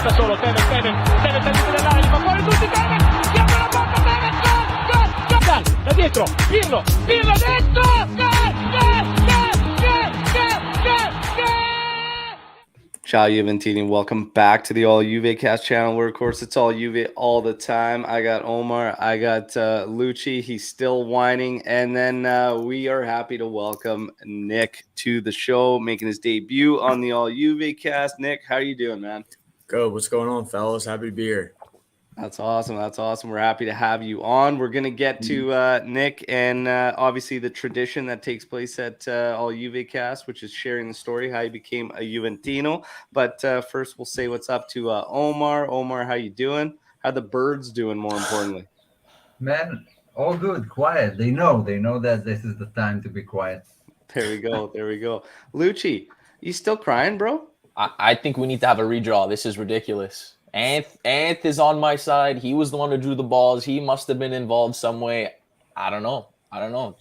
da solo, Tevez al limite dell'area, li fa fuori tutti, Tevez, si apre la porta, Tevez, gol, da dietro, Pirlo dentro, Ciao Juventini, welcome back to the All Juve Cast channel, where of course it's all Juve all the time. I got Omer, I got Lucci, he's still whining, and then we are happy to welcome Nick to the show, making his debut on the All Juve Cast. Nick, how are you doing, man? Good. What's going on, fellas? Happy to be here. That's awesome. That's awesome. We're happy to have you on. We're going to get to Nick and obviously the tradition that takes place at All Juve Cast, which is sharing the story, how you became a Juventino. But first, we'll say what's up to Omar. Omar, how you doing? How the birds doing, more importantly? Man, all good, quiet. They know that this is the time to be quiet. There we go. Lucci, you still crying, bro? I think we need to have a redraw. This is ridiculous. Anth is on my side. He was the one who drew the balls. He must have been involved some way. I don't know.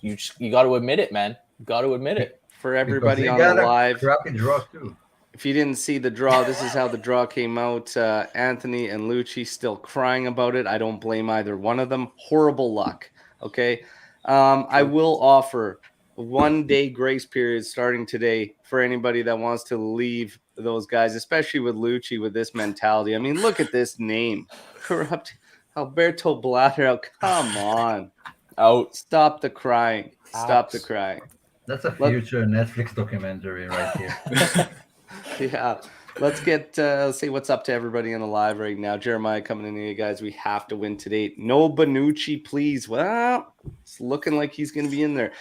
You got to admit it, man. You got to admit it. For everybody on the live, crappy draw too. if you didn't see the draw, this is how the draw came out. Anthony and Lucci still crying about it. I don't blame either one of them. Horrible luck. Okay. I will offer 1 day grace period starting today for anybody that wants to leave those guys, especially with Lucci with this mentality. I mean, look at this name. Corrupt Alberto Blatter. Come on. Out. Stop the crying. Stop the crying. That's a future Netflix documentary right here. Yeah. Let's say what's up to everybody on the live right now. Jeremiah coming in here, guys. We have to win today. No Bonucci, please. Well, it's looking like he's going to be in there.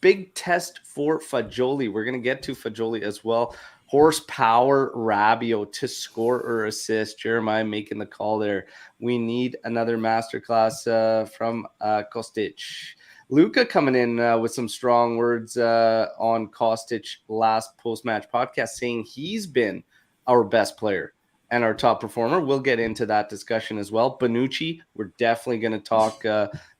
Big test for Fagioli. We're going to get to Fagioli as well. Horsepower Rabiot to score or assist. Jeremiah making the call there. We need another masterclass from Kostic. Luca coming in with some strong words on Kostic last post-match podcast, saying he's been our best player and our top performer. We'll get into that discussion as well. Bonucci, we're definitely going to talk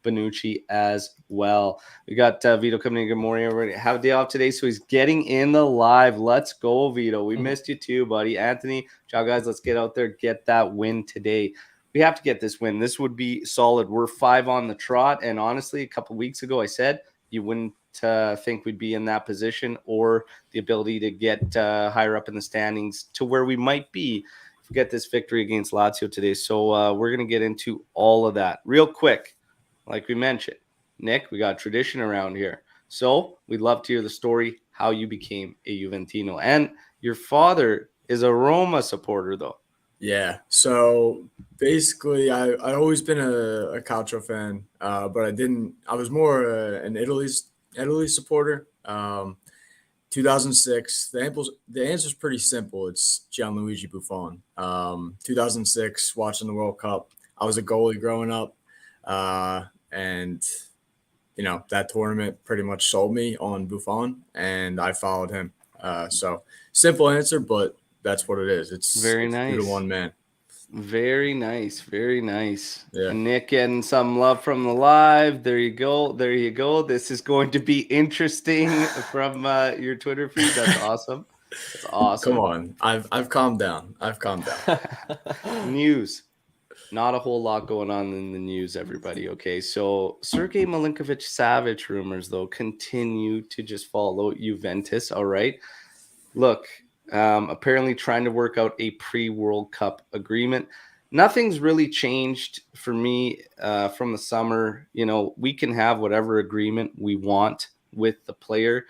Bonucci as well. We got Vito coming in. Good morning, everybody. Have a day off today, so he's getting in the live. Let's go, Vito. We missed you too, buddy. Anthony, ciao, guys. Let's get out there, get that win today. We have to get this win. This would be solid. We're 5 on the trot, and honestly, a couple weeks ago, I said you wouldn't think we'd be in that position or the ability to get higher up in the standings to where we might be if we get this victory against Lazio today. So we're going to get into all of that real quick. Like we mentioned, Nick, we got tradition around here. So we'd love to hear the story, how you became a Juventino. And your father is a Roma supporter, though. Yeah. So basically, I always been a Calcio fan, but I was more an Italy supporter. 2006. The answer is pretty simple. It's Gianluigi Buffon. 2006, watching the World Cup. I was a goalie growing up, and that tournament pretty much sold me on Buffon, and I followed him. So simple answer, but that's what it is. It's very nice. 2-1, man. Very nice. Very nice. Yeah. Nick getting some love from the live. There you go. This is going to be interesting from your Twitter feed. That's awesome. That's awesome. Come on. I've calmed down. News. Not a whole lot going on in the news, everybody. Okay. So Sergei Milinkovic-Savic rumors, though, continue to just follow Juventus. All right. Look. Apparently trying to work out a pre-World Cup agreement. Nothing's really changed for me from the summer. We can have whatever agreement we want with the player.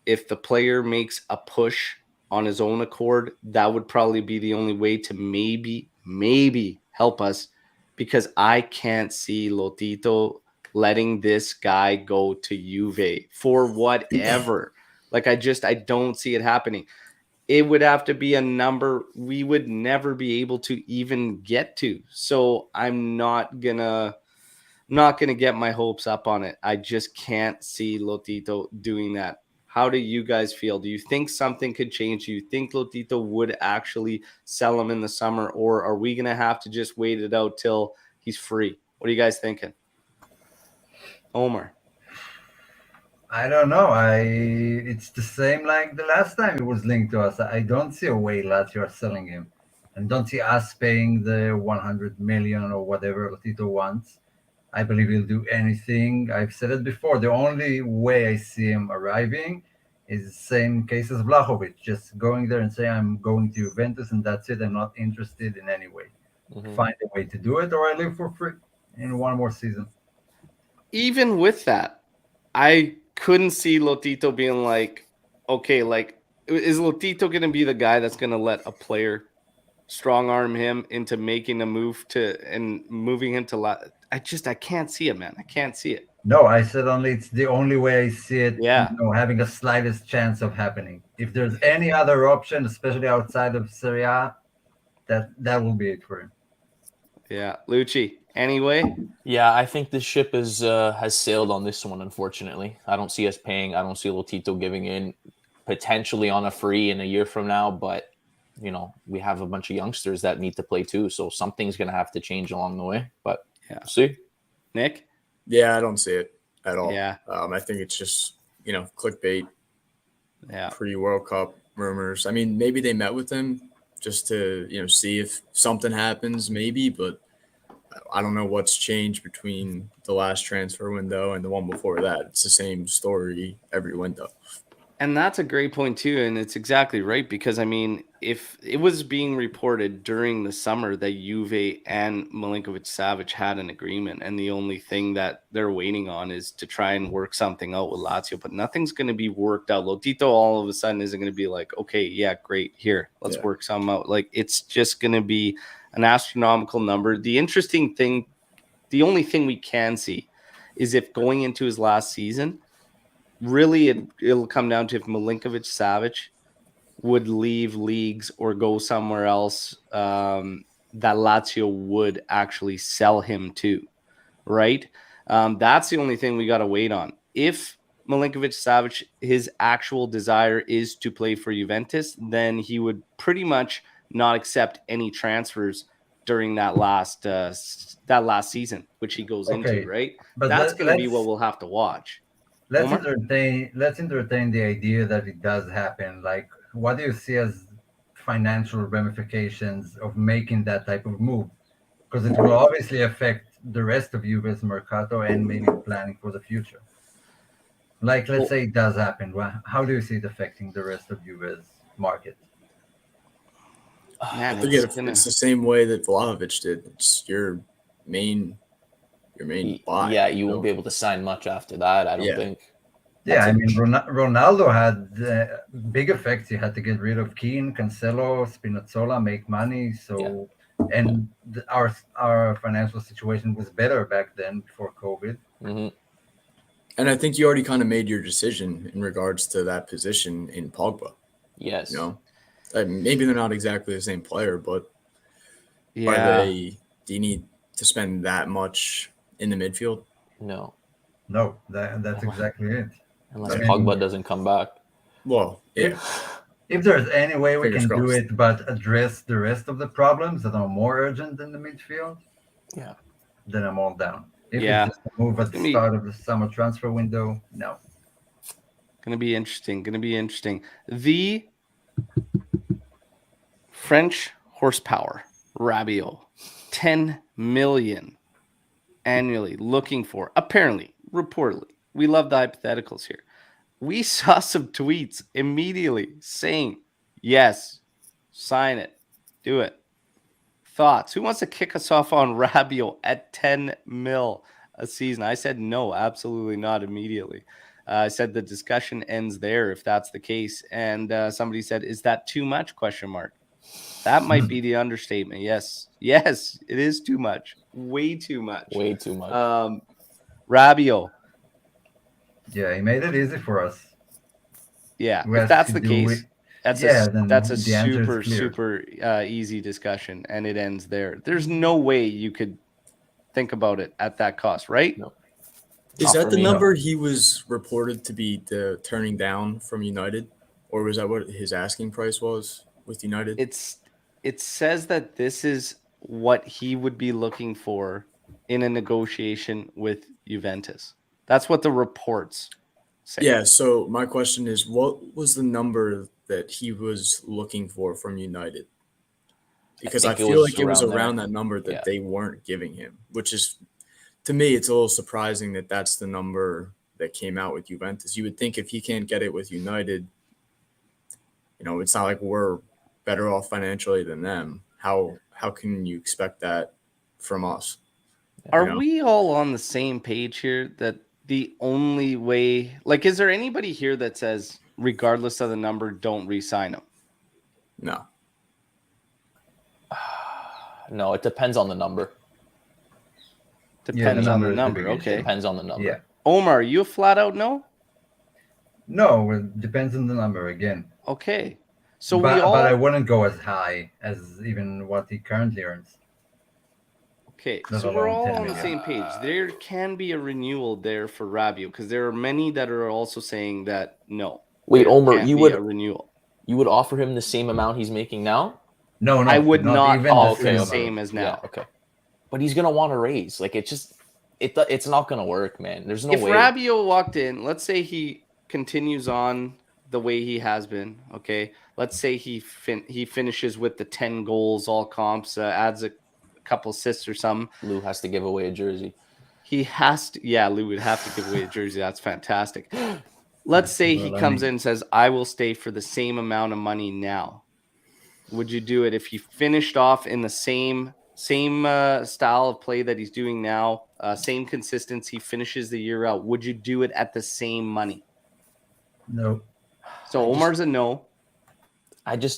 If the player makes a push on his own accord, that would probably be the only way to maybe help us, because I can't see Lotito letting this guy go to Juve for whatever. I don't see it happening. It would have to be a number we would never be able to even get to. So I'm not gonna get my hopes up on it. I just can't see Lotito doing that. How do you guys feel? Do you think something could change? Do you think Lotito would actually sell him in the summer, or are we gonna have to just wait it out till he's free? What are you guys thinking? Omer. I don't know. It's the same like the last time it was linked to us. I don't see a way Lazio are selling him. and don't see us paying the 100 million or whatever Lotito wants. I believe he'll do anything. I've said it before. The only way I see him arriving is the same case as Vlahovic, just going there and say, I'm going to Juventus and that's it. I'm not interested in any way. Mhm. Find a way to do it, or I live for free in one more season. Even with that, I couldn't see Lotito being like, okay, like, is Lotito going to be the guy that's going to let a player strong arm him into making a move to and moving him to I can't see it, man. I can't see it. No, I said only it's the only way I see it, Yeah. having a slightest chance of happening. If there's any other option, especially outside of Serie A, that will be it for him. Yeah. Lucci, anyway? Yeah, I think the ship has sailed on this one, unfortunately. I don't see us paying. I don't see Lotito giving in, potentially on a free in a year from now, but you know, we have a bunch of youngsters that need to play too, so something's going to have to change along the way, but yeah. We'll see. Nick? Yeah, I don't see it at all. Yeah. I think it's just, clickbait. Yeah. Pre-World Cup rumors. I mean, maybe they met with him just to, see if something happens, maybe, but I don't know what's changed between the last transfer window and the one before that. It's the same story every window. And that's a great point too, and it's exactly right, because I mean, if it was being reported during the summer that Juve and Milinkovic-Savic had an agreement, and the only thing that they're waiting on is to try and work something out with Lazio, but nothing's going to be worked out. Lotito all of a sudden isn't going to be like, okay, yeah, great, here, let's work something out. Like, it's just going to be an astronomical number. The interesting thing, the only thing we can see is if going into his last season, really, it'll come down to if Milinkovic-Savic would leave leagues or go somewhere else that Lazio would actually sell him to, right? That's the only thing we got to wait on. If Milinkovic-Savic, his actual desire is to play for Juventus, then he would pretty much not accept any transfers during that last season, which he goes into, right? But that's going to be what we'll have to watch. Let's entertain the idea that it does happen. Like, what do you see as financial ramifications of making that type of move? Because it will obviously affect the rest of Juve's mercato and maybe planning for the future. Like, let's say it does happen. How do you see it affecting the rest of Juve's market? Man, I think it's the same way that Vlahovic did. It's your main buy. Yeah, you won't be able to sign much after that, I don't think. Yeah, I mean, Ronaldo had big effects. He had to get rid of Keane, Cancelo, Spinazzola, make money. So, and our financial situation was better back then before COVID. Mm-hmm. And I think you already kind of made your decision in regards to that position in Pogba. Yes. Maybe they're not exactly the same player, but do you need to spend that much in the midfield? No, that's exactly it. Unless Pogba doesn't come back. Well, yeah. If there's any way we Fingers can do crossed. it, but address the rest of the problems that are more urgent than the midfield, then I'm all down. If it's just a move at the start of the summer transfer window, no. Gonna be interesting. The French horsepower, Rabiot, 10 million annually, looking for, apparently, reportedly. We love the hypotheticals here. We saw some tweets immediately saying, yes, sign it, do it. Thoughts? Who wants to kick us off on Rabiot at 10 mil a season? I said no, absolutely not immediately. I said the discussion ends there if that's the case. And somebody said, is that too much? ? That might be the understatement. Yes, it is too much. Way too much. Rabiot. Yeah, he made it easy for us. Yeah, if that's the case, that's a super easy discussion, and it ends there. There's no way you could think about it at that cost, right? No. Is that the number he was reported to be turning down from United, or was that what his asking price was with United? It says that this is what he would be looking for in a negotiation with Juventus. That's what the reports say. Yeah, so my question is, what was the number that he was looking for from United? because I think feel like it was around around there. that number that Yeah. they weren't giving him, which is, to me, it's a little surprising that that's the number that came out with Juventus. You would think if he can't get it with United, it's not like we're better off financially than them. How can you expect that from us? Are we all on the same page here that the only way, like, is there anybody here that says, regardless of the number, don't re-sign him? No. No, it depends on the number. Depends on the is number. biggest. Okay. Depends on the number. Yeah. Omar, are you a flat out no? No, it depends on the number again. Okay. So but we all. I wouldn't go as high as even what he currently earns. Okay, Let so we're alone all 10 on the million. same page. There can be a renewal there for Rabiot because there are many that are also saying that no. Wait, there Omer, can't you be would a renewal. offer him the same amount he's making now? No, I would not even offer okay, the okay. same as now. Yeah, okay. But he's gonna want to raise. Like it's not gonna work, man. There's no If way. Rabiot walked in, let's say he continues on the way he has been. Okay, let's say he finishes with the 10 goals, all comps, adds a couple assists or something. Lou has to give away a jersey. He has to. Yeah, Lou would have to give away a jersey. That's fantastic. Let's say he comes in and says, "I will stay for the same amount of money now." Would you do it if he finished off in the same style of play that he's doing now, same consistency, finishes the year out? Would you do it at the same money? No. So Omar's a no.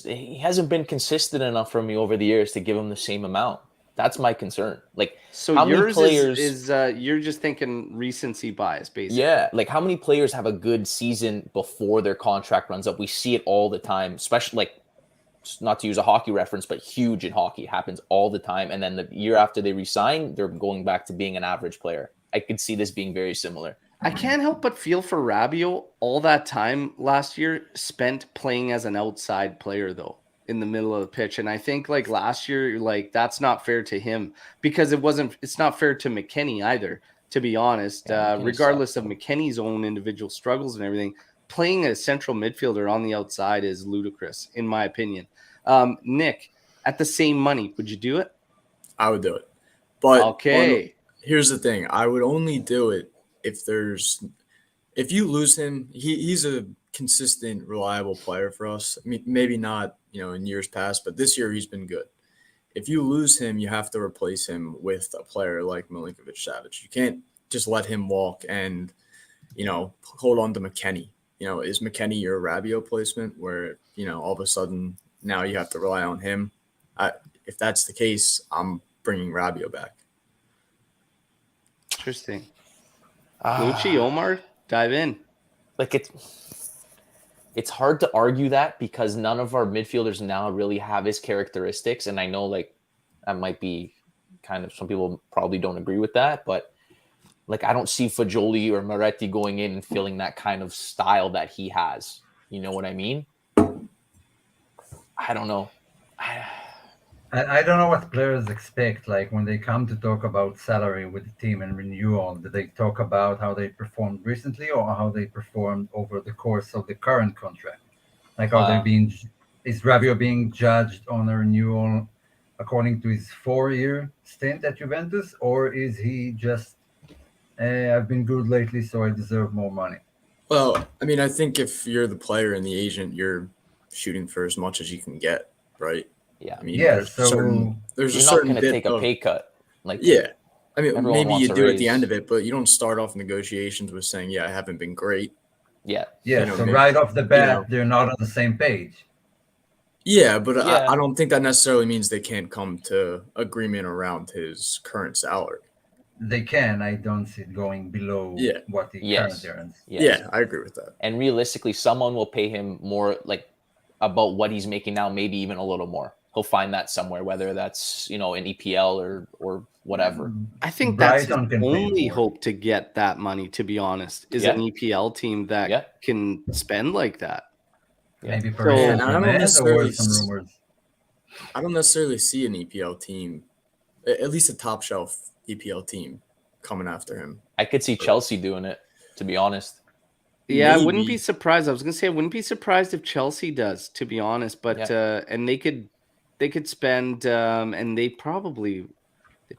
He hasn't been consistent enough for me over the years to give him the same amount. That's my concern. Like, So how many yours players is you're just thinking recency bias, basically. Yeah, like how many players have a good season before their contract runs up? We see it all the time, especially like, not to use a hockey reference, but huge in hockey. It happens all the time. And then the year after they resign, they're going back to being an average player. I could see this being very similar. I can't help but feel for Rabiot. All that time last year spent playing as an outside player, though, in the middle of the pitch. And I think like last year, like that's not fair to him because it's not fair to McKennie either, to be honest. Yeah, regardless of McKennie's own individual struggles and everything, playing a central midfielder on the outside is ludicrous, in my opinion. Nick, at the same money, would you do it? I would do it. But okay, here's the thing. I would only do it if you lose him, he's a consistent, reliable player for us. I mean, maybe not, in years past, but this year he's been good. If you lose him, you have to replace him with a player like Milinkovic-Savic. You can't just let him walk and, hold on to McKennie. Is McKennie your Rabiot placement where, all of a sudden now you have to rely on him? If that's the case, I'm bringing Rabiot back. interesting. Lucci, Omar, dive in. Like it's hard to argue that because none of our midfielders now really have his characteristics. And I know like that might be kind of, some people probably don't agree with that, but like I don't see Fagioli or Moretti going in and filling that kind of style that he has. You know what I mean? I don't know. I don't know what players expect. Like when they come to talk about salary with the team and renewal, do they talk about how they performed recently or how they performed over the course of the current contract? Like, is Rabiot being judged on a renewal according to his 4-year stint at Juventus, or is he just, I've been good lately, so I deserve more money? Well, I mean, I think if you're the player and the agent, you're shooting for as much as you can get, right? Yeah. I mean, Yeah, there's You're a not certain going to bit take a of, pay cut. Like, yeah. I mean, everyone maybe wants you a do it at the raise. end of it, but you don't start off negotiations with saying, yeah, I haven't been great. Yeah. Yeah, so maybe, right off the bat, they're not on the same page. Yeah, but Yeah. I don't think that necessarily means they can't come to agreement around his current salary. They can. I don't see it going below what he currently earns. Yes. Yeah, I agree with that. And realistically, someone will pay him more, like about what he's making now, maybe even a little more. He'll find that somewhere, whether that's an EPL or whatever. I think that's his Brighton can pay only more. hope to get that money, to be honest, is an EPL team that can spend like that. Maybe So- Paris And I don't Saint-Germain, there were necessarily some rumors. I don't necessarily see an EPL team, at least a top shelf EPL team, coming after him. I could see Chelsea doing it, to be honest. Yeah, I wouldn't Maybe. be surprised. I was gonna say I wouldn't be surprised if Chelsea does, to be honest. But and they could spend, and they probably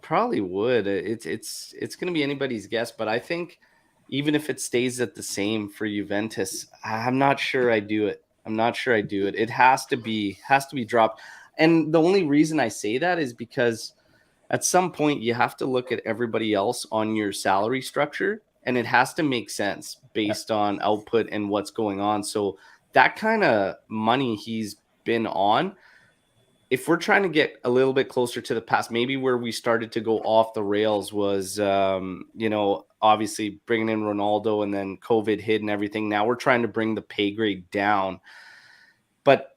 would. It's going to be anybody's guess, but I think even if it stays at the same for Juventus, I'm not sure I do it. It has to be dropped. And the only reason I say that is because at some point you have to look at everybody else on your salary structure, and it has to make sense based on output and what's going on. So that kind of money he's been on, if we're trying to get a little bit closer to the past, maybe where we started to go off the rails was, obviously bringing in Ronaldo and then COVID hit and everything. Now we're trying to bring the pay grade down. But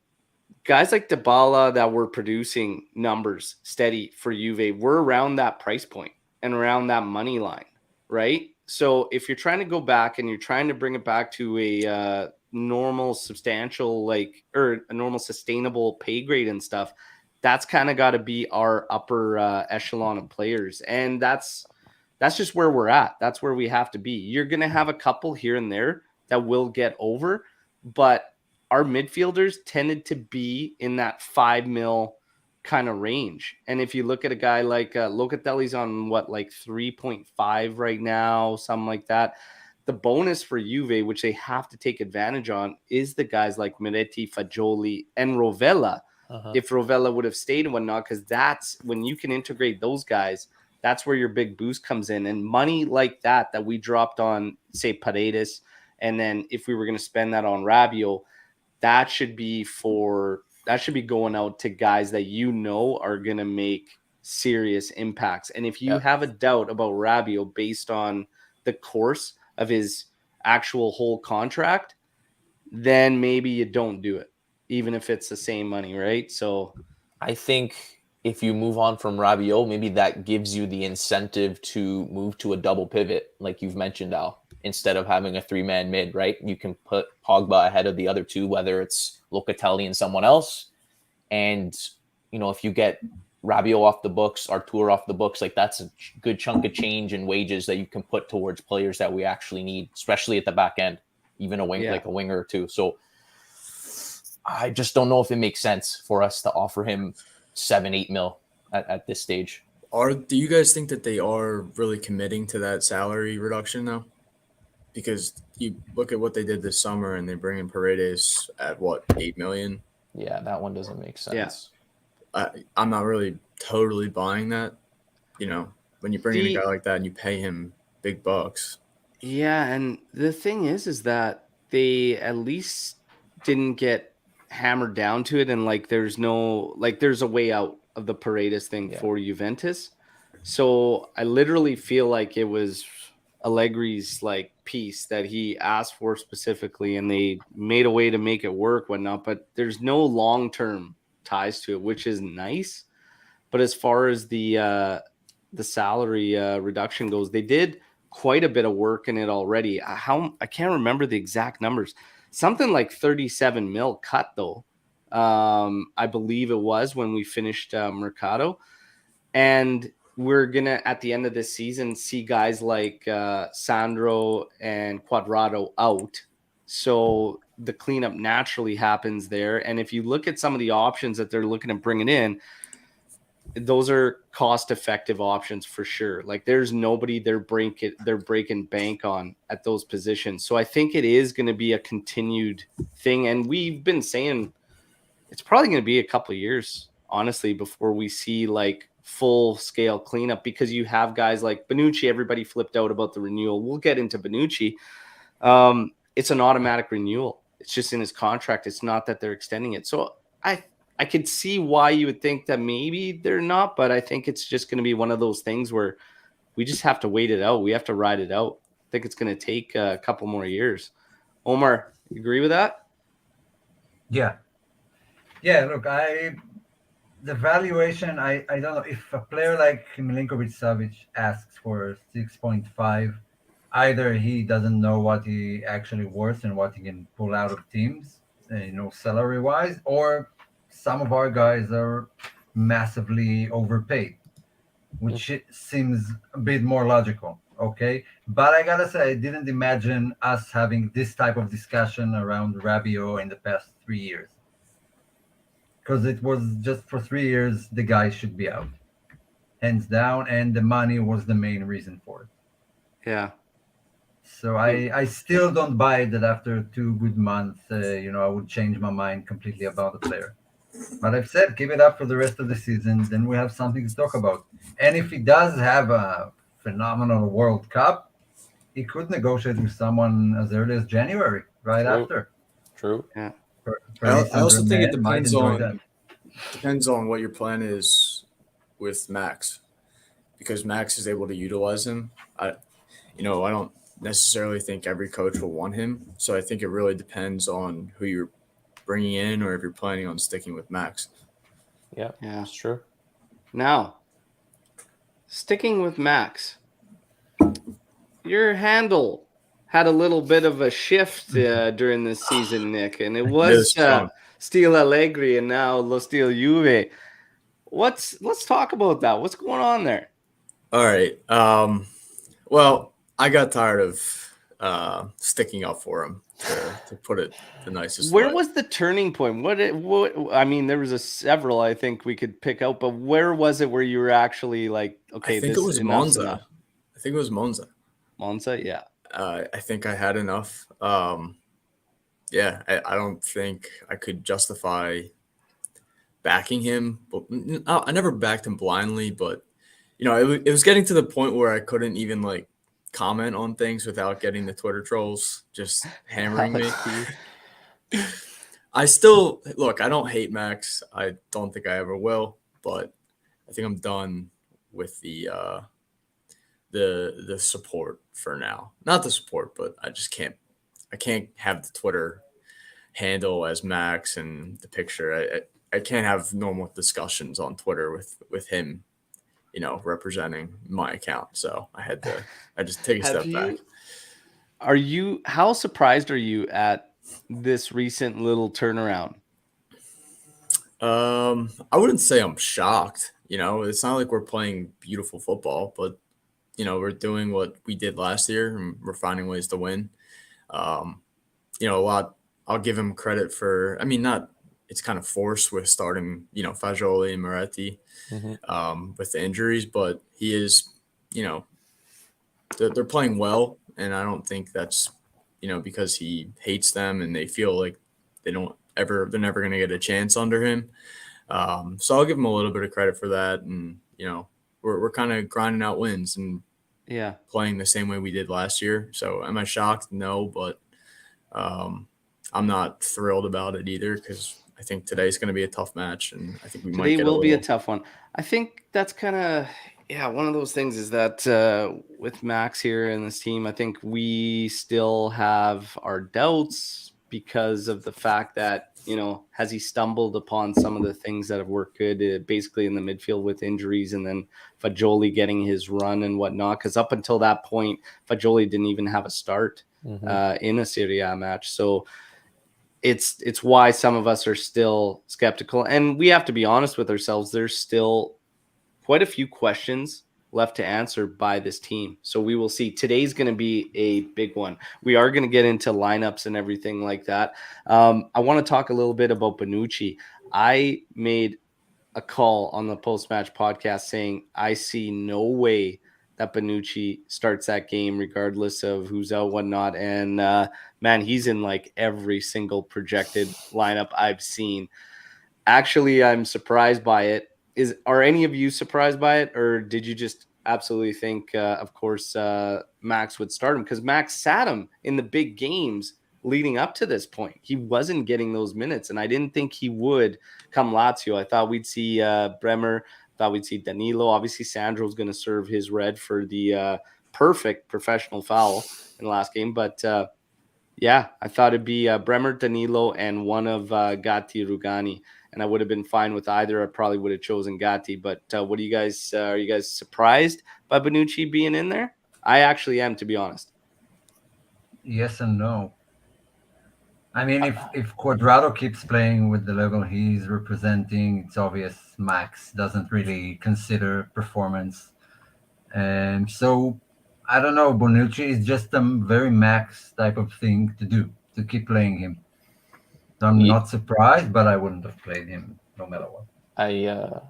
guys like Dybala that were producing numbers steady for Juve, we're around that price point and around that money line, right? So if you're trying to go back and you're trying to bring it back to a normal substantial or a normal sustainable pay grade and stuff, that's kind of got to be our upper echelon of players, and that's just where we're at. That's where we have to be. You're gonna have a couple here and there that will get over, but our midfielders tended to be in that 5 mil kind of range. And if you look at a guy like Locatelli's on 3.5 right now, something like that. The bonus for Juve, which they have to take advantage on, is the guys like Miretti, Fagioli, and Rovella. If Rovella would have stayed and whatnot, because that's when you can integrate those guys, that's where your big boost comes in. And money like that we dropped on, say, Paredes, and then if we were going to spend that on Rabiot, that should be going out to guys that are going to make serious impacts. And if you have a doubt about Rabiot based on the course of his actual whole contract, then maybe you don't do it, even if it's the same money, right? So I think if you move on from Rabiot, maybe that gives you the incentive to move to a double pivot, like you've mentioned, Al, instead of having a 3-man mid, right? You can put Pogba ahead of the other two, whether it's Locatelli and someone else. And, if you get Rabiot off the books, Artur off the books, that's a good chunk of change in wages that you can put towards players that we actually need, especially at the back end, even a winger or two. So I just don't know if it makes sense for us to offer him 7-8 mil at this stage. Do you guys think that they are really committing to that salary reduction though? Because you look at what they did this summer and they bring in Paredes at 8 million? Yeah, that one doesn't make sense. I'm not really totally buying that. When you bring in a guy like that and you pay him big bucks. Yeah, and the thing is that they at least didn't get hammered down to it, and there's a way out of the Paredes thing for Juventus. So I literally feel like it was Allegri's piece that he asked for specifically, and they made a way to make it work, whatnot. But there's no long-term ties to it, which is nice. But as far as the salary reduction goes, they did quite a bit of work in it already. I can't remember the exact numbers. Something like 37 mil cut though. I believe it was when we finished Mercado, and we're gonna at the end of this season see guys like Sandro and Quadrado out. So the cleanup naturally happens there. And if you look at some of the options that they're looking at bringing in, those are cost-effective options for sure. There's nobody they're breaking bank on at those positions. So I think it is going to be a continued thing. And we've been saying it's probably going to be a couple of years, honestly, before we see full-scale cleanup, because you have guys like Bonucci. Everybody flipped out about the renewal. We'll get into Bonucci. It's an automatic renewal. It's just in his contract. It's not that they're extending it. So I could see why you would think that maybe they're not, but I think it's just going to be one of those things where we just have to wait it out. We have to ride it out. I think it's going to take a couple more years. Omer, you agree with that? Yeah. Look, the valuation, I don't know if a player like Milinkovic-Savic asks for 6.5. Either he doesn't know what he actually worth and what he can pull out of teams, salary wise, or some of our guys are massively overpaid, which seems a bit more logical. Okay. But I gotta say, I didn't imagine us having this type of discussion around Rabiot in the past 3 years. because it was just for 3 years the guy should be out, hands down, and the money was the main reason for it. Yeah. So I still don't buy that after 2 good months, I would change my mind completely about the player. But I've said keep it up for the rest of the season, then we have something to talk about. And if he does have a phenomenal World Cup, he could negotiate with someone as early as January, right True. after. True. Yeah. Paris I also think it Saint-Germain might depends enjoy on that. depends on what your plan is with Max, because Max is able to utilize him. I don't necessarily think every coach will want him, so I think it really depends on who you're bringing in, or if you're planning on sticking with Max. Yeah. Yeah. That's true. Now, sticking with Max, your handle had a little bit of a shift during this season, Nick, and it was strong. Steel Allegri and now Lo Steel Juve. Let's talk about that. What's going on there? All right. Well, I got tired of sticking up for him, to put it the nicest Where way. was the turning point? What I mean, there was several I think we could pick out, but where was it where you were actually like, okay, I think this it was enough's Monza. enough? I think it was Monza. Monza, yeah. I think I had enough. Yeah, I don't think I could justify backing him. But I never backed him blindly, but it was getting to the point where I couldn't even like comment on things without getting the Twitter trolls just hammering me. I still look. I don't hate Max. I don't think I ever will, but I think I'm done with the support for now. Not the support, but I just can't. I can't have the Twitter handle as Max and the picture. I can't have normal discussions on Twitter with him, representing my account. So I just take a step back. How surprised are you at this recent little turnaround? I wouldn't say I'm shocked. It's not like we're playing beautiful football, but we're doing what we did last year, and we're finding ways to win. A lot. I'll give him credit for. I mean, not. It's kind of forced with starting, Fagioli and Moretti with the injuries, but he is, they're playing well, and I don't think that's, because he hates them and they feel like they're never going to get a chance under him. So I'll give him a little bit of credit for that, and we're kind of grinding out wins and playing the same way we did last year. So am I shocked? No, but I'm not thrilled about it either, because I think today's going to be a tough match, and I think Today will be a tough one. I think that's kind of one of those things is that with Max here and this team, I think we still have our doubts because of the fact that has he stumbled upon some of the things that have worked good, basically in the midfield with injuries, and then Fagioli getting his run and whatnot. Because up until that point, Fagioli didn't even have a start in a Serie A match, so. It's why some of us are still skeptical, and we have to be honest with ourselves. There's still quite a few questions left to answer by this team. So we will see. Today's going to be a big one. We are going to get into lineups and everything like that. I want to talk a little bit about Bonucci. I made a call on the post-match podcast saying I see no way that Bonucci starts that game regardless of who's out, whatnot. And man, he's in like every single projected lineup I've seen. Actually, I'm surprised by it. Are any of you surprised by it, or did you just absolutely think, of course, Max would start him? Because Max sat him in the big games leading up to this point. He wasn't getting those minutes, and I didn't think he would come Lazio. I thought we'd see Bremer. Thought we'd see Danilo. Obviously, Sandro's going to serve his red for the perfect professional foul in the last game. But I thought it'd be Bremer, Danilo, and one of Gatti, Rugani. And I would have been fine with either. I probably would have chosen Gatti. But what do you guys? Are you guys surprised by Bonucci being in there? I actually am, to be honest. Yes and no. I mean, if Cuadrado keeps playing with the level he's representing, it's obvious Max doesn't really consider performance. And so, I don't know, Bonucci is just a very Max type of thing to do, to keep playing him. So I'm not surprised, but I wouldn't have played him no matter what.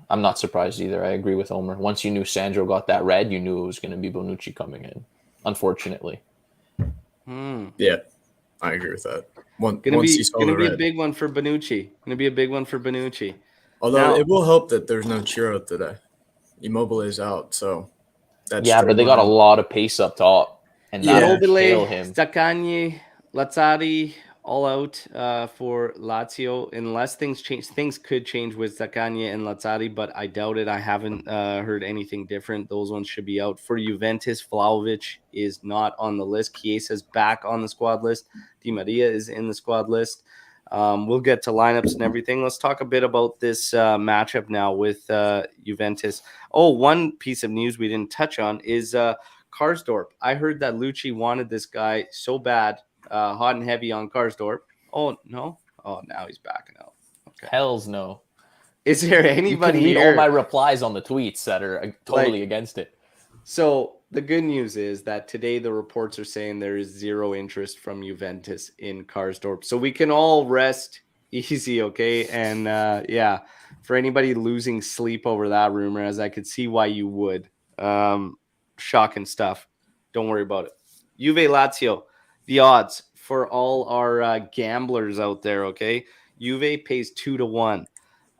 I'm not surprised either. I agree with Omer. Once you knew Sandro got that red, you knew it was going to be Bonucci coming in. Unfortunately. Yeah, I agree with that. Once Gonna he saw the be a red. big one for Bonucci. Gonna be a big one for Bonucci. Although Now- it will help that there's no Chiro today. Immobile is out, so that's Yeah, but they got a lot of pace up top, and that'll kill Immobile, him. Zaccagni, Lazzari, all out for Lazio. Unless things change, things could change with Zaccagni and Lazzari, but I doubt it. I haven't heard anything different. Those ones should be out. For Juventus, Vlahovic is not on the list. Chiesa's back on the squad list. Di Maria is in the squad list. We'll get to lineups and everything. Let's talk a bit about this matchup now with Juventus. Oh, one piece of news we didn't touch on is Karsdorp. I heard that Lucci wanted this guy so bad, hot and heavy on Karsdorp. Oh, no? Oh, now he's backing out. Okay. Hells no. Is there You anybody can read here? all my replies on the tweets that are totally against it. So the good news is that today the reports are saying there is zero interest from Juventus in Karsdorp. So we can all rest easy, okay? And yeah, for anybody losing sleep over that rumor, as I could see why you would. Shocking stuff. Don't worry about it. Juve Lazio, the odds for all our gamblers out there, okay? Juve pays 2-1.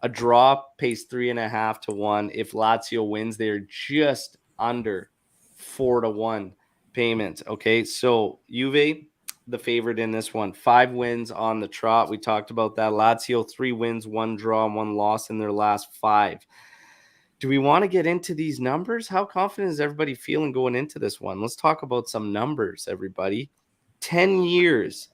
A draw pays 3.5 to 1. If Lazio wins, they're just under 4-1 payment. Okay, so Juve, the favorite in this one, 5 wins on the trot. We talked about that. Lazio, 3 wins, 1 draw, 1 loss in their last 5. Do we want to get into these numbers? How confident is everybody feeling going into this one? Let's talk about some numbers, everybody. 10 years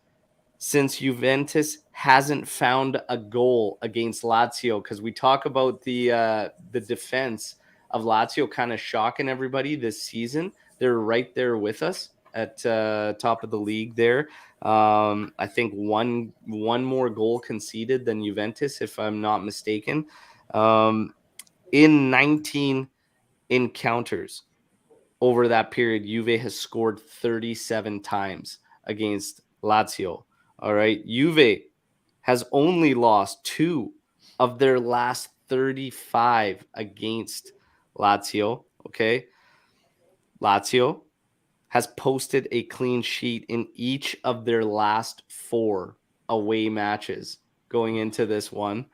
since Juventus hasn't found a goal against Lazio, because we talk about the defense of Lazio kind of shocking everybody this season. They're right there with us at top of the league there. I think one more goal conceded than Juventus, if I'm not mistaken. In 19 encounters over that period, Juve has scored 37 times against Lazio. All right. Juve has only lost 2 of their last 35 against Lazio. Okay. Lazio has posted a clean sheet in each of their last 4 away matches going into this one.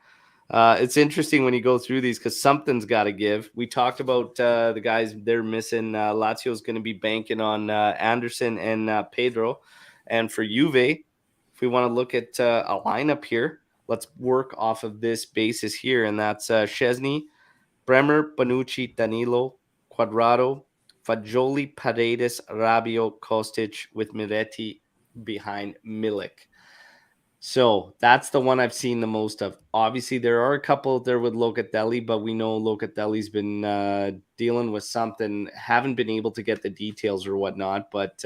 It's interesting when you go through these because something's got to give. We talked about the guys they're missing. Lazio is going to be banking on Anderson and Pedro. And for Juve, if we want to look at a lineup here, let's work off of this basis here. And that's Szczesny, Bremer, Bonucci, Danilo, Quadrado, Fagioli, Paredes, Rabiot, Kostic with Miretti behind Milik. So that's the one I've seen the most of. Obviously, there are a couple there with Locatelli, but we know Locatelli's been dealing with something, haven't been able to get the details or whatnot. But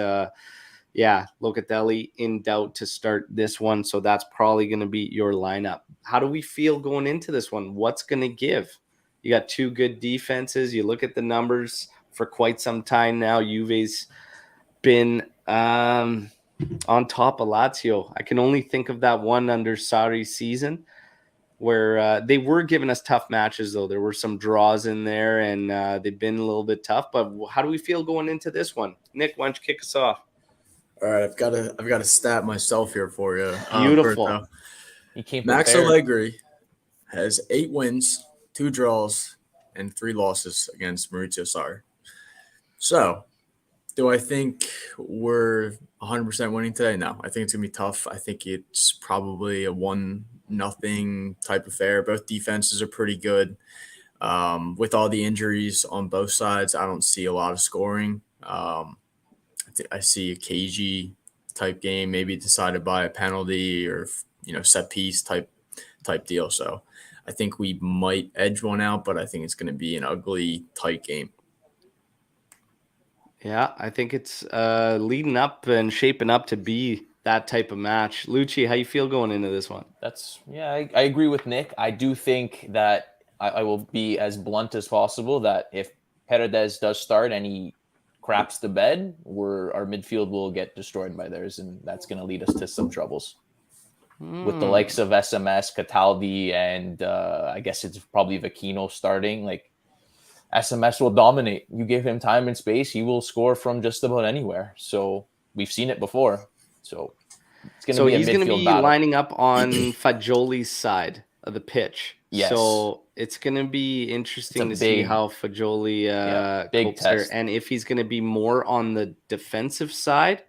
yeah, Locatelli in doubt to start this one. So that's probably going to be your lineup. How do we feel going into this one? What's going to give? You got 2 good defenses. You look at the numbers for quite some time now. Juve's been on top of Lazio. I can only think of that one under Sarri's season where they were giving us tough matches, though. There were some draws in there, and they've been a little bit tough. But how do we feel going into this one? Nick, why don't you kick us off? All right, I've got a stat myself here for you. Beautiful. Alberto. He came Max prepared. Allegri has 8 wins, 2 draws, and 3 losses against Maurizio Sarri. So, do I think we're 100% winning today? No, I think it's going to be tough. I think it's probably a 1-0 type affair. Both defenses are pretty good. With all the injuries on both sides, I don't see a lot of scoring. I see a cagey type game, maybe decided by a penalty or set piece type deal. So I think we might edge one out, but I think it's going to be an ugly, tight game. Yeah, I think it's leading up and shaping up to be that type of match. Lucci, how you feel going into this one? I agree with Nick. I do think that I will be as blunt as possible that if Paredes does start and he craps the bed, our midfield will get destroyed by theirs, and that's going to lead us to some troubles. with the likes of SMS, Cataldi, and I guess it's probably Vecchino starting. Like SMS will dominate. You give him time and space, he will score from just about anywhere. So we've seen it before. So it's going to be a he's going to midfield be battle. lining up on Fagioli's side of the pitch. Yes. So it's going to be interesting to see how Fagioli big copes there, test. and if he's going to be more on the defensive side,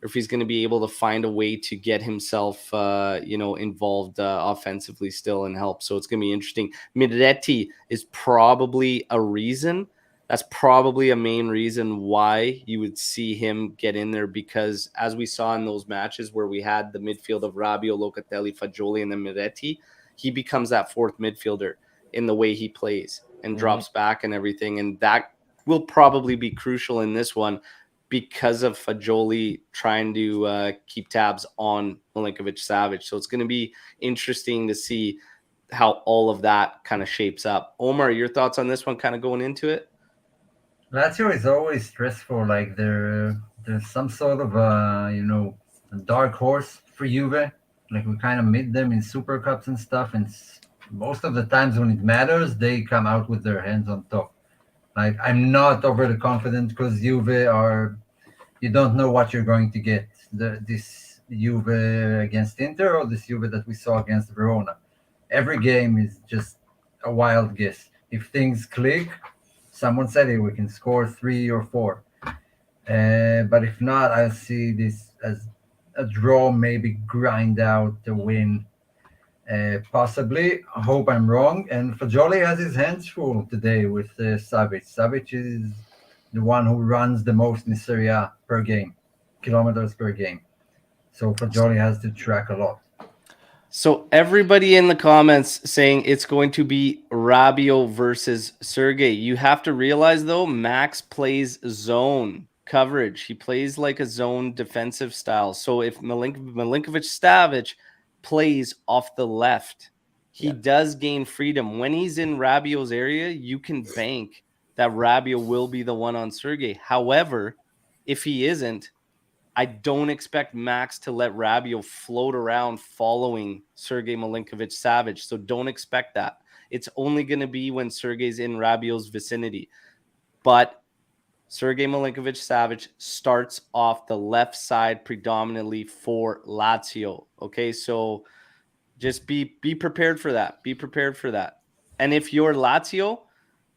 or if he's going to be able to find a way to get himself, involved offensively still and help. So it's going to be interesting. Miretti is probably a reason. That's probably a main reason why you would see him get in there, because as we saw in those matches where we had the midfield of Rabiot, Locatelli, Fagioli, and then Miretti, he becomes that fourth midfielder in the way he plays and drops back and everything. And that will probably be crucial in this one because of Fagioli trying to keep tabs on Milinkovic-Savic. So it's going to be interesting to see how all of that kind of shapes up. Omer, your thoughts on this one kind of going into it? Lazio is always stressful. Like there's some sort of a dark horse for Juve. Like we kind of meet them in Super Cups and stuff, and most of the times when it matters, they come out with their hands on top. Like I'm not overly confident because Juve you don't know what you're going to get. This Juve against Inter or this Juve that we saw against Verona. Every game is just a wild guess. If things click, someone said it, we can score 3 or 4. But if not, I see this as a draw, maybe grind out the win. Possibly. I hope I'm wrong. And Fagioli has his hands full today with Savic. Savic is the one who runs the most in Serie A per game, kilometers per game. So Fagioli has to track a lot. So everybody in the comments saying it's going to be Rabiot versus Sergei. You have to realize, though, Max plays zone coverage. He plays like a zone defensive style. So if Milinkovic-Savic plays off the left, he does gain freedom. When he's in Rabiot's area, you can bank that Rabiot will be the one on Sergei. However, if he isn't, I don't expect Max to let Rabiot float around following Sergei Milinkovic-Savic. So don't expect that. It's only going to be when Sergei's in Rabiot's vicinity. But Sergei Milinkovic-Savic starts off the left side predominantly for Lazio. Okay, so just be prepared for that. Be prepared for that. And if you're Lazio,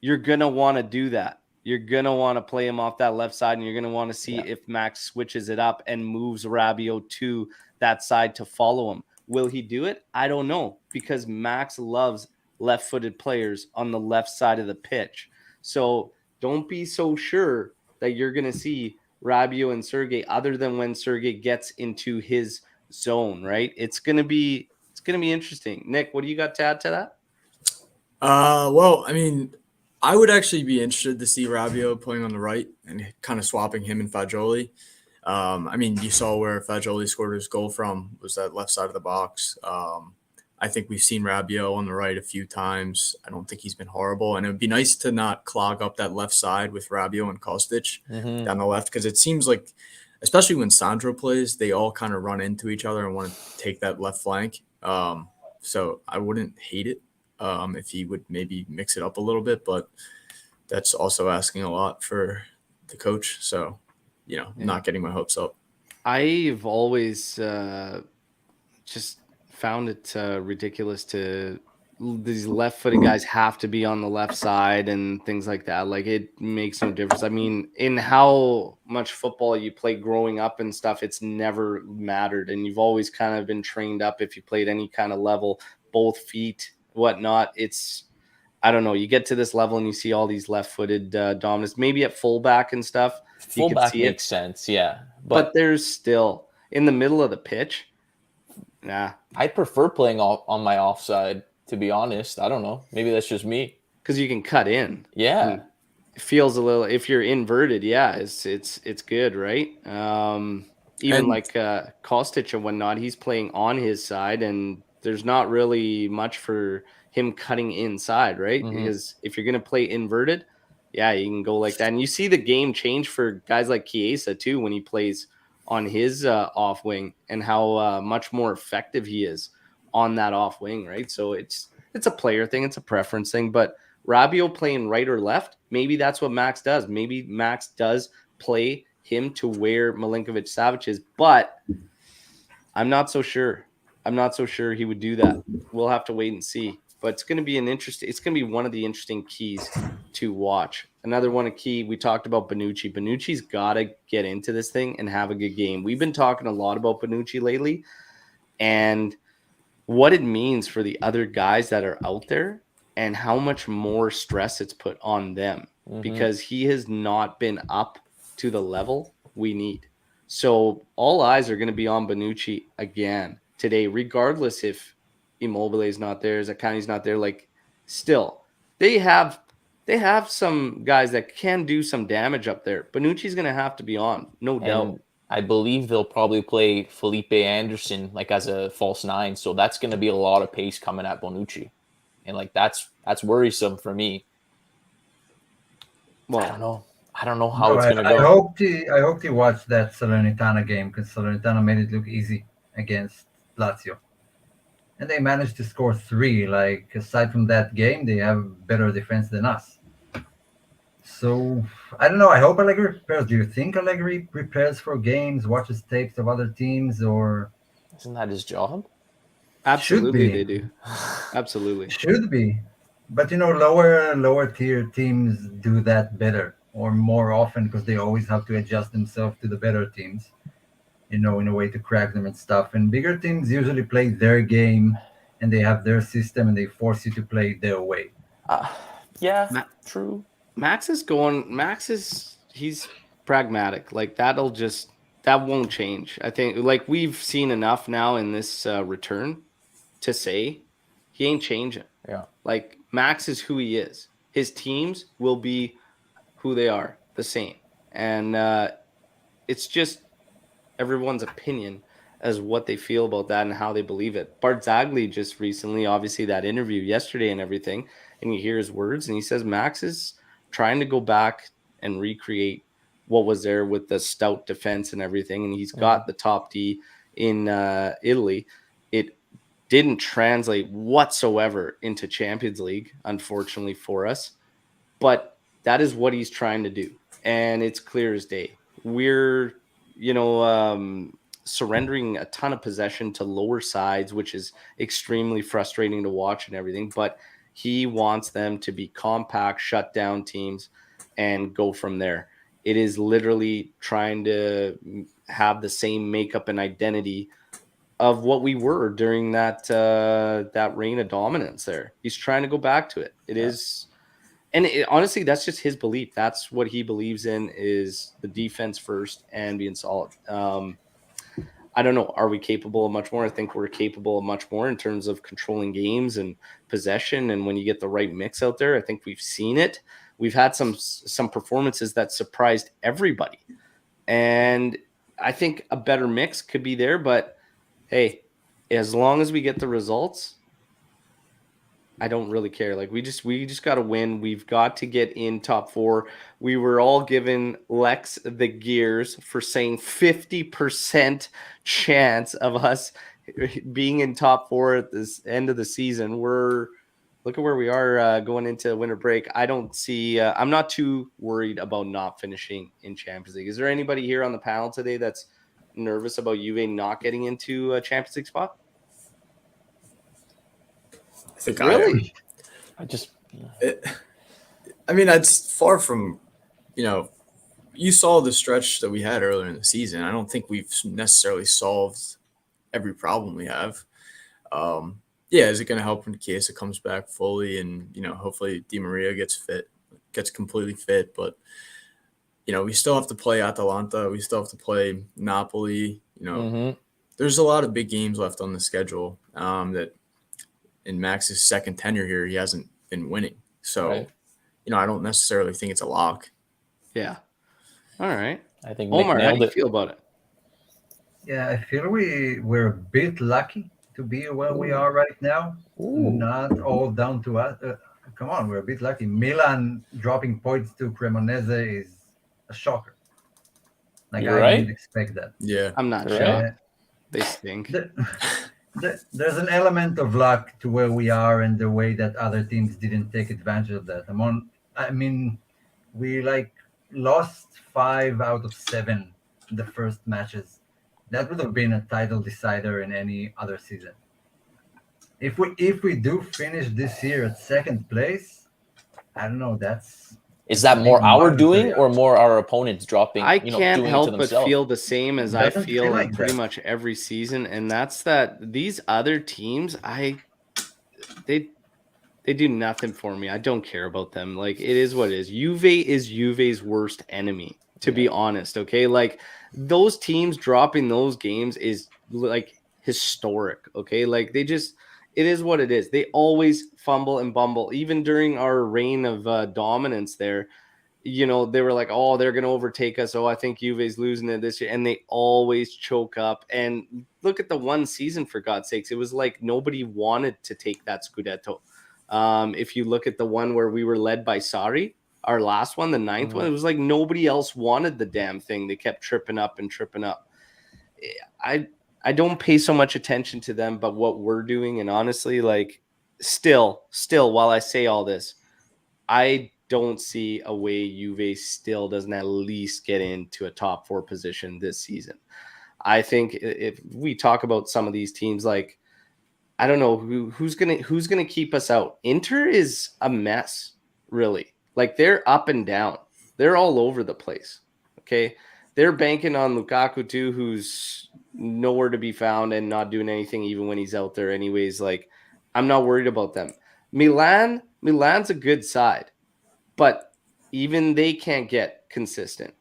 you're going to want to do that. You're going to want to play him off that left side, and you're going to want to see if Max switches it up and moves Rabiot to that side to follow him. Will he do it? I don't know, because Max loves left-footed players on the left side of the pitch. So don't be so sure that you're going to see Rabiot and Sergei other than when Sergei gets into his zone, right? It's going to be interesting. Nick, what do you got to add to that? Well, I mean, I would actually be interested to see Rabiot playing on the right and kind of swapping him and Fagioli. I mean, you saw where Fagioli scored his goal from, was that left side of the box. I think we've seen Rabiot on the right a few times. I don't think he's been horrible. And it would be nice to not clog up that left side with Rabiot and Kostic down the left, because it seems like, especially when Sandro plays, they all kind of run into each other and want to take that left flank. So I wouldn't hate it if he would maybe mix it up a little bit, but that's also asking a lot for the coach. So, not getting my hopes up. I've always just found it ridiculous to these left-footed guys have to be on the left side and things like that. Like, it makes no difference. I mean, in how much football you play growing up and stuff, it's never mattered. And you've always kind of been trained up if you played any kind of level, both feet, whatnot. It's, I don't know, you get to this level and you see all these left-footed dominants, maybe at fullback and stuff. Fullback makes sense, yeah. But there's still, in the middle of the pitch, nah. I prefer playing on my offside, to be honest. I don't know. Maybe that's just me. Because you can cut in. Yeah. It feels a little, if you're inverted, it's good, right? Even like Kostic and whatnot, he's playing on his side, and there's not really much for him cutting inside, right? Because if you're going to play inverted, you can go like that. And you see the game change for guys like Chiesa too when he plays on his off wing and how much more effective he is on that off wing, right? So it's a player thing, it's a preference thing. But Rabiot playing right or left, maybe that's what Max does. Maybe Max does play him to where Milinkovic-Savic is, but I'm not so sure. I'm not so sure he would do that. We'll have to wait and see. But it's going to be it's going to be one of the interesting keys to watch. Another one, a key, we talked about Bonucci. Bonucci's got to get into this thing and have a good game. We've been talking a lot about Bonucci lately and what it means for the other guys that are out there and how much more stress it's put on them because he has not been up to the level we need. So all eyes are going to be on Bonucci again today, regardless if Immobile is not there, Zaccagni's not there. Like, still, they have some guys that can do some damage up there. Bonucci's going to have to be on, no doubt. I believe they'll probably play Felipe Anderson like as a false nine, so that's going to be a lot of pace coming at Bonucci, and like that's worrisome for me. Well, I don't know how it's going to go. I hope he watched that Salernitana game because Salernitana made it look easy against Lazio. And they managed to score 3. Like, aside from that game, they have better defense than us. So, I don't know. I hope Allegri prepares. Do you think Allegri prepares for games, watches tapes of other teams, or... Isn't that his job? Absolutely, they do. Absolutely. Should be. But, lower tier teams do that better or more often because they always have to adjust themselves to the better teams. In a way to crack them and stuff. And bigger teams usually play their game and they have their system and they force you to play their way. True. He's pragmatic. Like that won't change. I think like we've seen enough now in this return to say he ain't changing. Yeah. Like Max is who he is. His teams will be who they are, the same. And it's just everyone's opinion as what they feel about that and how they believe it. Barzagli just recently, obviously that interview yesterday and everything, and you hear his words and he says Max is trying to go back and recreate what was there with the stout defense and everything, and he's got the top D in Italy. It didn't translate whatsoever into Champions League, unfortunately for us, but that is what he's trying to do, and it's clear as day. We're surrendering a ton of possession to lower sides, which is extremely frustrating to watch and everything. But he wants them to be compact, shut down teams and go from there. It is literally trying to have the same makeup and identity of what we were during that reign of dominance there. He's trying to go back to it. It is. And honestly, that's just his belief. That's what he believes in is the defense first and being solid. I don't know. Are we capable of much more? I think we're capable of much more in terms of controlling games and possession. And when you get the right mix out there, I think we've seen it. We've had some performances that surprised everybody. And I think a better mix could be there. But, hey, as long as we get the results, I don't really care. Like we just got to win. We've got to get in top 4. We were all given Lex the gears for saying 50% chance of us being in top 4 at this end of the season. Look at where we are going into winter break. I don't see. I'm not too worried about not finishing in Champions League. Is there anybody here on the panel today that's nervous about Juve not getting into a Champions League spot? I think really? It's far from, you saw the stretch that we had earlier in the season. I don't think we've necessarily solved every problem we have. Is it going to help when Chiesa comes back fully and, hopefully Di Maria gets completely fit. But, we still have to play Atalanta. We still have to play Napoli. There's a lot of big games left on the schedule that in Max's second tenure here, he hasn't been winning. So, right. I don't necessarily think it's a lock. Yeah. All right. I think Omer, how do you feel about it? Yeah, I feel we're a bit lucky to be where we are right now. Not all down to us. Come on, we're a bit lucky. Milan dropping points to Cremonese is a shocker. Like You're I right. didn't expect that. Yeah. I'm not Right. shocked. They stink. There's an element of luck to where we are and the way that other teams didn't take advantage of that. I mean, we like lost 5 out of 7 the first matches. That would have been a title decider in any other season. If we do finish this year at second place, I don't know. Is that a more big our margin for doing the or more our opponents dropping? I You know, can't doing it to help but themselves. feel the same as It I doesn't feel feel in like pretty that. much every season, and that's that these other teams, they do nothing for me. I don't care about them. Like, it is what it is. Juve's worst enemy, to be honest. Okay, like those teams dropping those games is like historic. Okay, like it is what it is. They always fumble and bumble, even during our reign of dominance there. They were like, oh, they're going to overtake us. Oh, I think Juve's losing it this year. And they always choke up. And look at the one season, for God's sakes. It was like nobody wanted to take that Scudetto. If you look at the one where we were led by Sarri, our last one, the ninth one, it was like nobody else wanted the damn thing. They kept tripping up and tripping up. I don't pay so much attention to them, but what we're doing, and honestly, like still, while I say all this, I don't see a way Juve still doesn't at least get into a top 4 position this season. I think if we talk about some of these teams, like I don't know who's gonna keep us out. Inter is a mess, really. Like they're up and down. They're all over the place. Okay, they're banking on Lukaku too, who's nowhere to be found and not doing anything even when he's out there. Anyways, like I'm not worried about them. Milan's a good side, but even they can't get consistent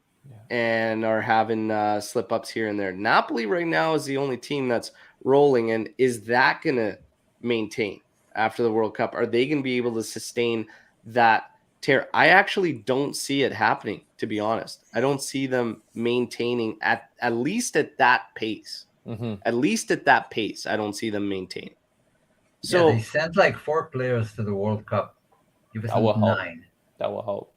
and are having slip ups here and there. Napoli right now is the only team that's rolling, and is that going to maintain after the World Cup? Are they going to be able to sustain that tear? I actually don't see it happening, to be honest. I don't see them maintaining at least at that pace. At least at that pace, I don't see them maintain. So they sent like 4 players to the World Cup. Give us That will help. 9. That will help.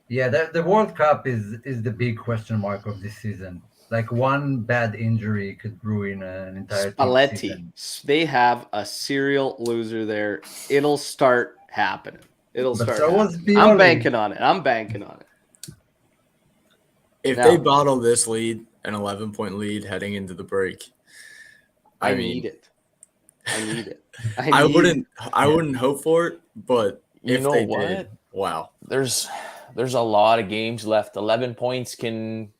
Yeah, the World Cup is the big question mark of this season. Like one bad injury could ruin an entire Spalletti, season. they have a serial loser there. It'll start happening. I'm banking on it. If Now, they bottle this lead, an 11-point lead heading into the break, I need it. I wouldn't hope for it, but if they did, wow. There's a lot of games left. 11 points can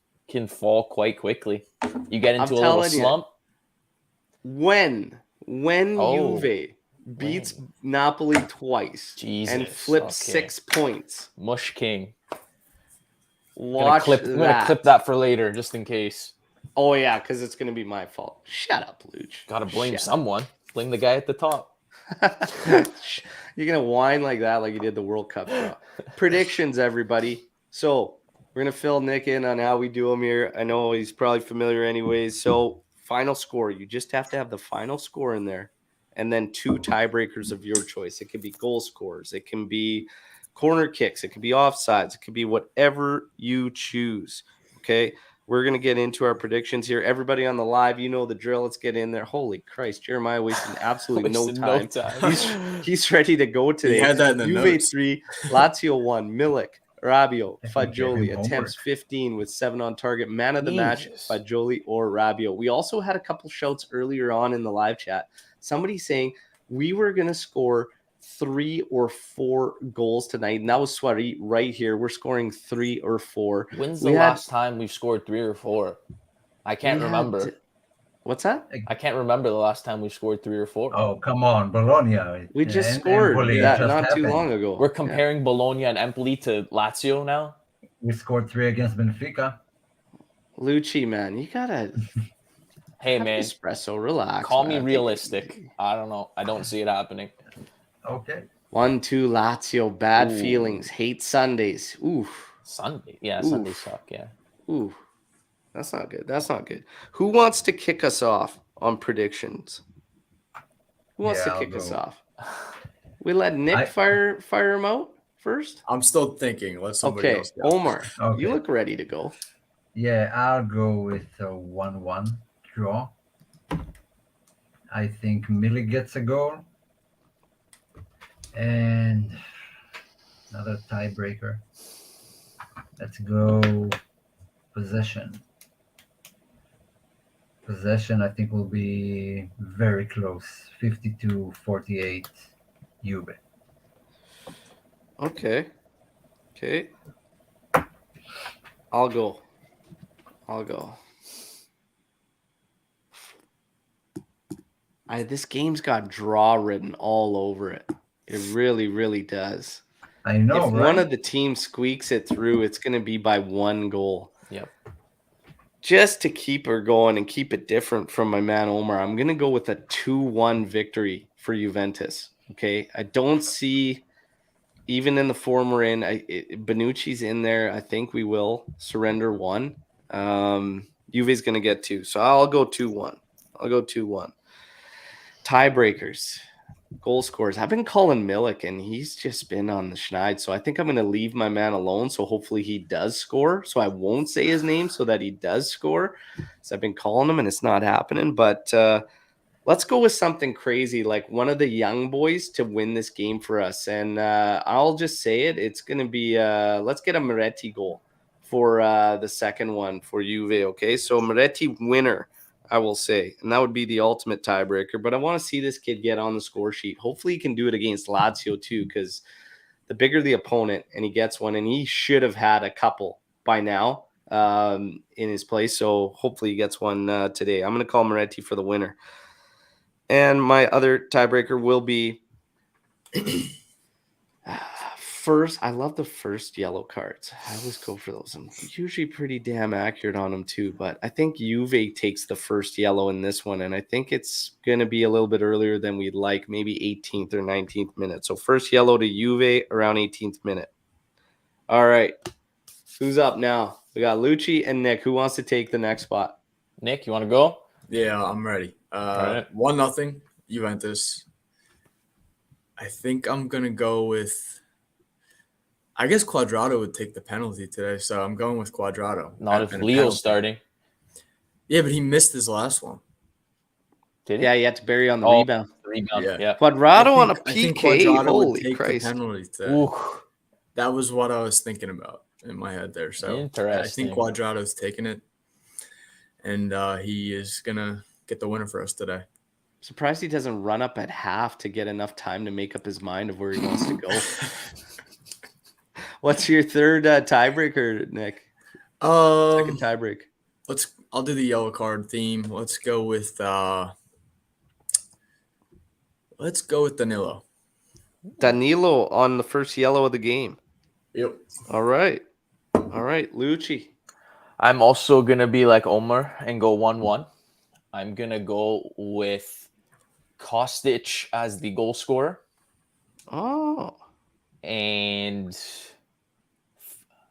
fall quite quickly. You get into a little slump. When Juve beats Napoli twice and flips 6 points. Mush King. Watch I'm gonna clip that for later, just in case. Oh yeah, because it's gonna be my fault. Shut up, Luch. Gotta blame someone. Blame the guy at the top. You're gonna whine like that, like you did the World Cup show. Predictions, everybody. So we're gonna fill Nick in on how we do them here. I know he's probably familiar, anyways. So final score. You just have to have the final score in there, and then 2 tiebreakers of your choice. It could be goal scorers. It can be corner kicks. It could be offsides. It could be whatever you choose. Okay. We're going to get into our predictions here. Everybody on the live, you know the drill. Let's get in there. Holy Christ, Jeremiah wasting absolutely no time. He's ready to go today. He had that in the Juve notes. 3, Lazio 1, Milik, Rabiot, Fagioli, attempts 15 with 7 on target. Man of the match, Fagioli or Rabiot. We also had a couple shouts earlier on in the live chat. Somebody saying we were going to score 3 or 4 goals tonight, and that was Soiree right here. We're scoring 3 or 4. When's the last time we've scored 3 or 4? I can't remember. What's that? I can't remember the last time we scored 3 or 4. Oh, come on, Bologna. We just scored that not too long ago. We're comparing Bologna and Empoli to Lazio now. We scored 3 against Benfica. Lucci, man, you gotta. Hey, man, espresso, relax. Call me realistic. I don't know. I don't see it happening. Okay. 1-2 Lazio. Bad feelings. Hate Sundays. Oof. Sunday. Yeah, Sundays suck. Yeah. Ooh. That's not good. Who wants to kick us off on predictions? Who wants to kick us off? We let Nick fire him out first? I'm still thinking. Let somebody else go. Omer, you look ready to go. Yeah, I'll go with a 1-1 draw. I think Millie gets a goal. And another tiebreaker. Let's go possession. Possession, I think, will be very close. 52-48 Juve. Okay. Okay. I'll go. This game's got draw written all over it. It really, really does. I know, If right? one of the teams squeaks it through, it's going to be by 1 goal. Yep. Just to keep her going and keep it different from my man Omer, I'm going to go with a 2-1 victory for Juventus. Okay. I don't see, even in the form we're in, Bonucci's in there. I think we will surrender 1. Juve's going to get 2. So I'll go 2-1. Tiebreakers. Goal scorers. I've been calling Milik, and he's just been on the schneid. So I think I'm going to leave my man alone. So hopefully he does score. So I won't say his name so that he does score. So I've been calling him, and it's not happening. But let's go with something crazy, like one of the young boys to win this game for us. And I'll just say it. It's going to be let's get a Moretti goal for the second one for Juve. Okay, so Moretti winner, I will say, and that would be the ultimate tiebreaker. But I want to see this kid get on the score sheet. Hopefully he can do it against Lazio too, because the bigger the opponent and he gets one, and he should have had a couple by now in his place. So hopefully he gets one today. I'm going to call Moretti for the winner. And my other tiebreaker will be first. I love the first yellow cards. I always go for those. I'm usually pretty damn accurate on them too, but I think Juve takes the first yellow in this one, and I think it's going to be a little bit earlier than we'd like, maybe 18th or 19th minute. So first yellow to Juve around 18th minute. All right. Who's up now? We got Lucci and Nick. Who wants to take the next spot? Nick, you want to go? Yeah, I'm ready. right. 1-0 Juventus. I think I'm gonna go with. I guess Quadrado would take the penalty today, so I'm going with Quadrado. Not if And a Leo's penalty. starting. Yeah, but he missed his last one. Did he? Yeah, you had to bury on the Oh, rebound. Rebound. Yeah. Yeah. Quadrado on a I think PK. Quadrado would Holy take Christ. the penalty today. Ooh. That was what I was thinking about in my head there. So I Interesting. think Quadrado's taking it, and he is gonna get the winner for us today. Surprised he doesn't run up at half to get enough time to make up his mind of where he wants to go. What's your third tiebreaker, Nick? Second tiebreak. I'll do the yellow card theme. Let's go with Danilo. Danilo on the first yellow of the game. Yep. All right, Lucci. I'm also going to be like Omer and go 1-1. I'm going to go with Kostic as the goal scorer. Oh, And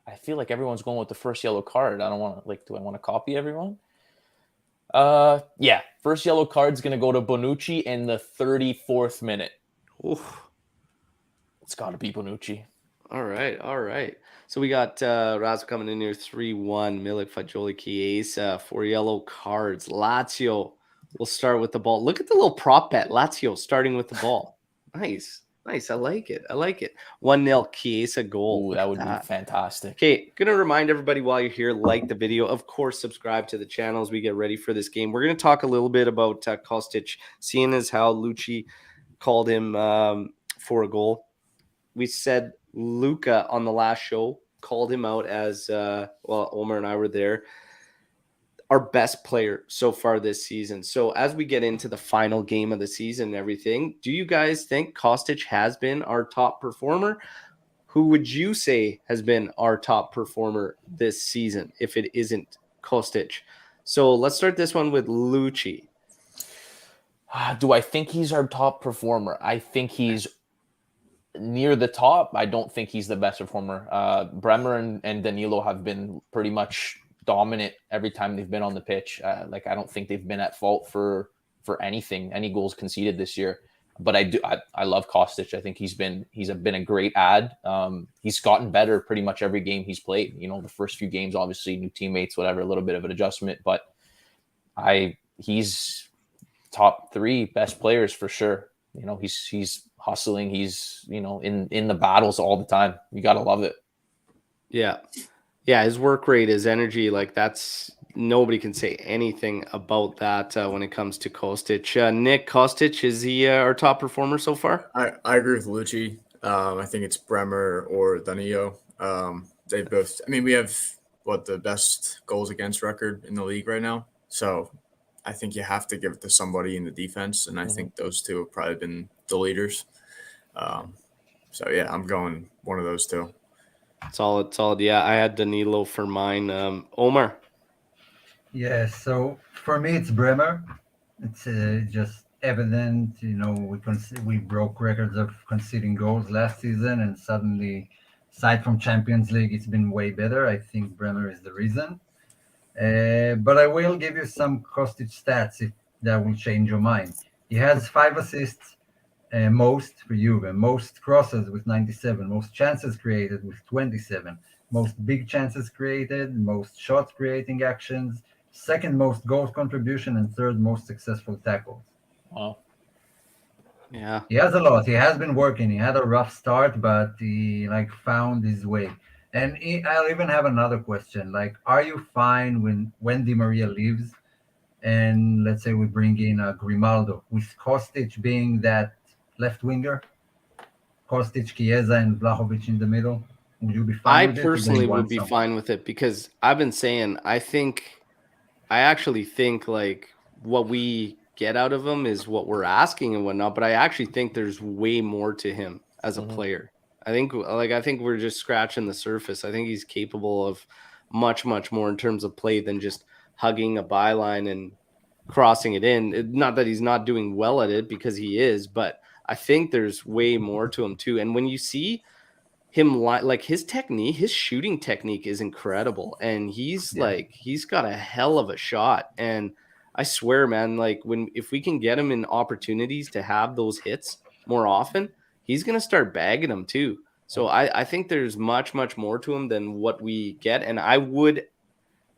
I feel like everyone's going with the first yellow card. I don't want to, do I want to copy everyone? Yeah. First yellow card's going to go to Bonucci in the 34th minute. oof. It's got to be Bonucci. All right. So we got Razo coming in here 3-1. Milik, Fagioli, Chiesa, 4 yellow cards. Lazio will start with the ball. Look at the little prop bet. Lazio starting with the ball. Nice. I like it. 1-0 Chiesa goal. Ooh, Look that at would be fantastic. Okay, gonna remind everybody while you're here, like the video. Of course, subscribe to the channel as we get ready for this game. We're gonna talk a little bit about Kostic, seeing as how Lucci called him for a goal. We said Luca on the last show called him out as Omer and I were there, our best player so far this season. So as we get into the final game of the season and everything, do you guys think Kostic has been our top performer? Who would you say has been our top performer this season if it isn't Kostic? So let's start this one with Lucci. Do I think he's our top performer? I think he's near the top. I don't think he's the best performer. Bremer and Danilo have been pretty much dominant every time they've been on the pitch. I don't think they've been at fault for anything, any goals conceded this year. But I love Kostic. I think he's been a great ad. He's gotten better pretty much every game he's played. You know, the first few games, obviously, new teammates, whatever, a little bit of an adjustment. But he's top 3 best players for sure. You know, he's hustling. He's, you know, in the battles all the time. You gotta love it. Yeah. Yeah, his work rate, his energy, like that's nobody can say anything about that when it comes to Kostic. Nick, Kostic, is he our top performer so far? I agree with Lucci. I think it's Bremer or Danilo. They both. I mean, we have the best goals against record in the league right now. So I think you have to give it to somebody in the defense, and I think those two have probably been the leaders. So yeah, I'm going one of those two. Solid. Yeah, I had Danilo for mine. Omer. Yeah, so for me, it's Bremer. It's just evident, you know, we broke records of conceding goals last season, and suddenly, aside from Champions League, it's been way better. I think Bremer is the reason. But I will give you some Kostic stats if that will change your mind. He has 5 assists, most for Juve, most crosses with 97, most chances created with 27, most big chances created, most shot creating actions, second most goals contribution, and third most successful tackles. Wow. Yeah. He has a lot. He has been working. He had a rough start, but he found his way. And I'll even have another question. Are you fine when Di Maria leaves, and let's say we bring in a Grimaldo with Kostic being that left winger, Kostic, Chiesa, and Vlahovic in the middle? Would you be fine I with it? personally would be fine with it because I've been saying I actually think what we get out of him is what we're asking and whatnot, but I actually think there's way more to him as a player. I think we're just scratching the surface. I think he's capable of much, much more in terms of play than just hugging a byline and crossing it in. Not that he's not doing well at it, because he is, but I think there's way more to him too. And when you see him his technique, his shooting technique is incredible, and he's got a hell of a shot. And I swear, man, if we can get him in opportunities to have those hits more often, he's gonna start bagging them too. So I think there's much, much more to him than what we get. And I would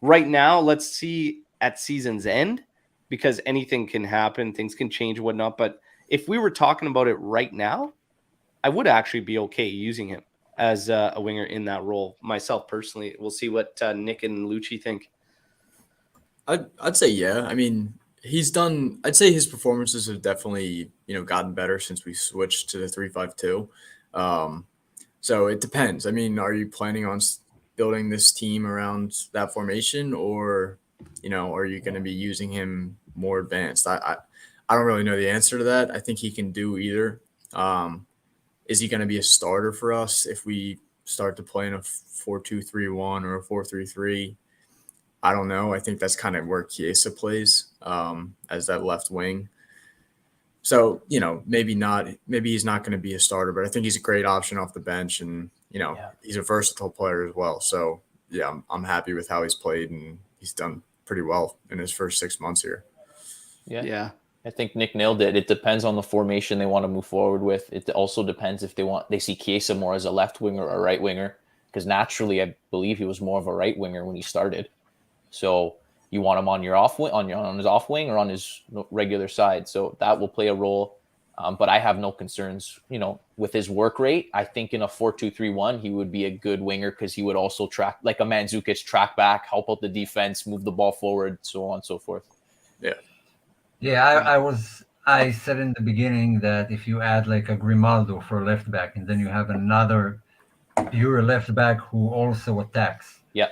right now, let's see at season's end, because anything can happen, things can change and whatnot. But if we were talking about it right now, I would actually be okay using him as a winger in that role myself personally. We'll see what Nick and Lucci think. I'd say yeah. I mean, I'd say his performances have definitely gotten better since we switched to the 3-5-2. So it depends. I mean, are you planning on building this team around that formation, or are you going to be using him more advanced? I don't really know the answer to that. I think he can do either. Is he going to be a starter for us if we start to play in a 4-2-3-1 or a 4-3-3? I don't know. I think that's kind of where Chiesa plays as that left wing. So, maybe not. Maybe he's not going to be a starter, but I think he's a great option off the bench, and he's a versatile player as well. So, yeah, I'm happy with how he's played, and he's done pretty well in his first 6 months here. Yeah. I think Nick nailed it. It depends on the formation they want to move forward with. It also depends if they see Chiesa more as a left winger or a right winger, because naturally, I believe he was more of a right winger when he started. So you want him on your on his off wing or on his regular side. So that will play a role. But I have no concerns, with his work rate. I think in a 4-2-3-1, he would be a good winger, because he would also track like a Mandzukic, track back, help out the defense, move the ball forward, so on and so forth. Yeah. Yeah, I said in the beginning that if you add a Grimaldo for left back, and then you have another pure left back who also attacks. Yeah.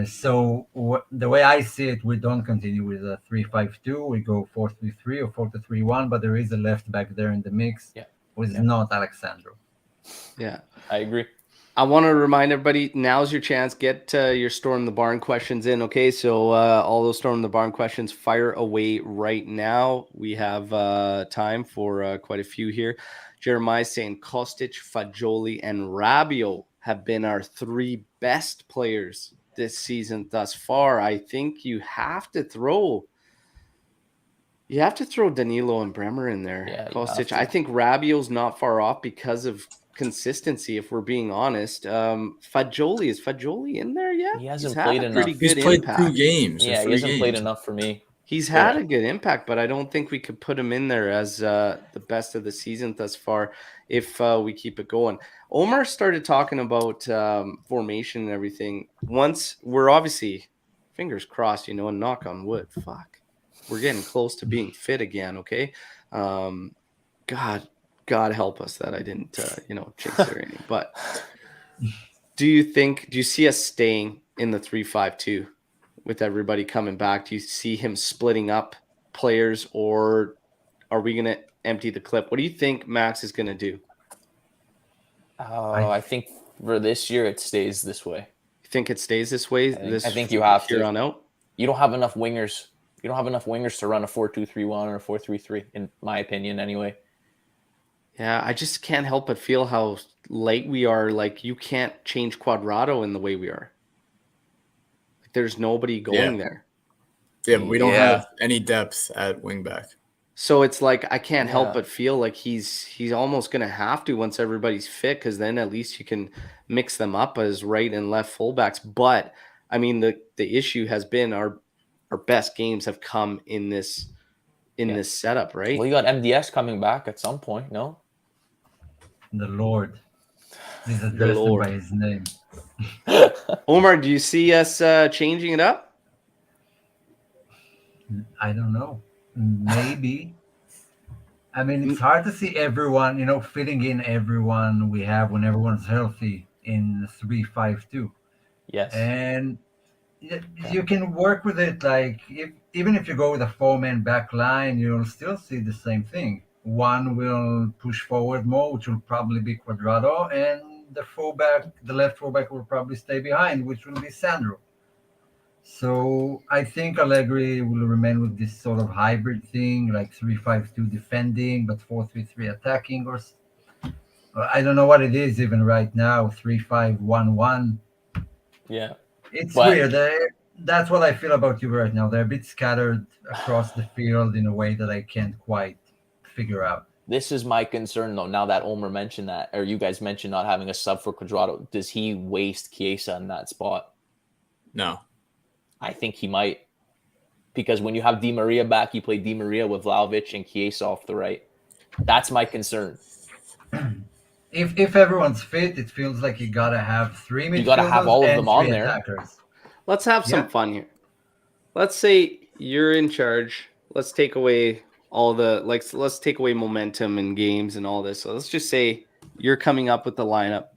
So the way I see it, we don't continue with a 3-5-2. We go 4-3-3 or 4-3-1, but there is a left back there in the mix, who is not Alexandro. Yeah, I agree. I want to remind everybody, now's your chance. Get your Storm the Barn questions in, okay? So all those Storm the Barn questions, fire away right now. We have time for quite a few here. Jeremiah saying Kostic, Fagioli, and Rabiot have been our 3 best players this season thus far. I think you have to throw You have to throw Danilo and Bremer in there. Yeah, you Kostic. have to. I think Rabiot's not far off because of consistency, if we're being honest. Fagioli, is Fagioli in there yet? He hasn't He's had played a enough. pretty He's good played impact. 2 games. Yeah, he 3 hasn't played games. enough for me. He's had Yeah. a good impact, but I don't think we could put him in there as the best of the season thus far if we keep it going. Omer started talking about formation and everything. Once we're obviously, fingers crossed, and knock on wood, we're getting close to being fit again, okay? God help us that I didn't, jinx it or anything. But do you see us staying in the 3-5-2? With everybody coming back, do you see him splitting up players, or are we going to empty the clip? What do you think Max is going to do? I think for this year it stays this way. You think it stays this way? I think you have here to. On out? You don't have enough wingers. You don't have enough wingers to run a 4-2-3-1 or a 4-3-3, in my opinion, anyway. Yeah, I just can't help but feel how late we are. Like, you can't change Quadrado in the way we are. Like, there's nobody going there. Yeah, we don't have any depth at wingback. So it's like I can't help but feel like he's almost going to have to once everybody's fit, because then at least you can mix them up as right and left fullbacks. But, I mean, the issue has been our best games have come in this setup, right? Well, you got MDS coming back at some point, no? The Lord. He's addressed him by his name. Omer, do you see us changing it up? I don't know. Maybe. I mean, it's hard to see everyone, fitting in everyone we have when everyone's healthy in 3-5-2. Yes. And you can work with it. Like, even if you go with a 4-man back line, you'll still see the same thing. One will push forward more, which will probably be Quadrado, and the left fullback will probably stay behind, which will be Sandro. So I think Allegri will remain with this sort of hybrid thing, like 3-5-2 defending, but 4-3-3 attacking, or I don't know what it is even right now, 3-5-1-1. Yeah. It's weird. That's what I feel about you right now. They're a bit scattered across the field in a way that I can't quite figure out. This is my concern, though, now that Omer mentioned that, or you guys mentioned not having a sub for Quadrado. Does he waste Chiesa in that spot? No. I think he might. Because when you have Di Maria back, you play Di Maria with Vlahovic and Chiesa off the right. That's my concern. If everyone's fit, it feels like you gotta have 3 midfielders. You gotta have all of them on there. Attackers. Let's have some fun here. Let's say you're in charge. Let's take away let's take away momentum in games and all this. So let's just say you're coming up with the lineup.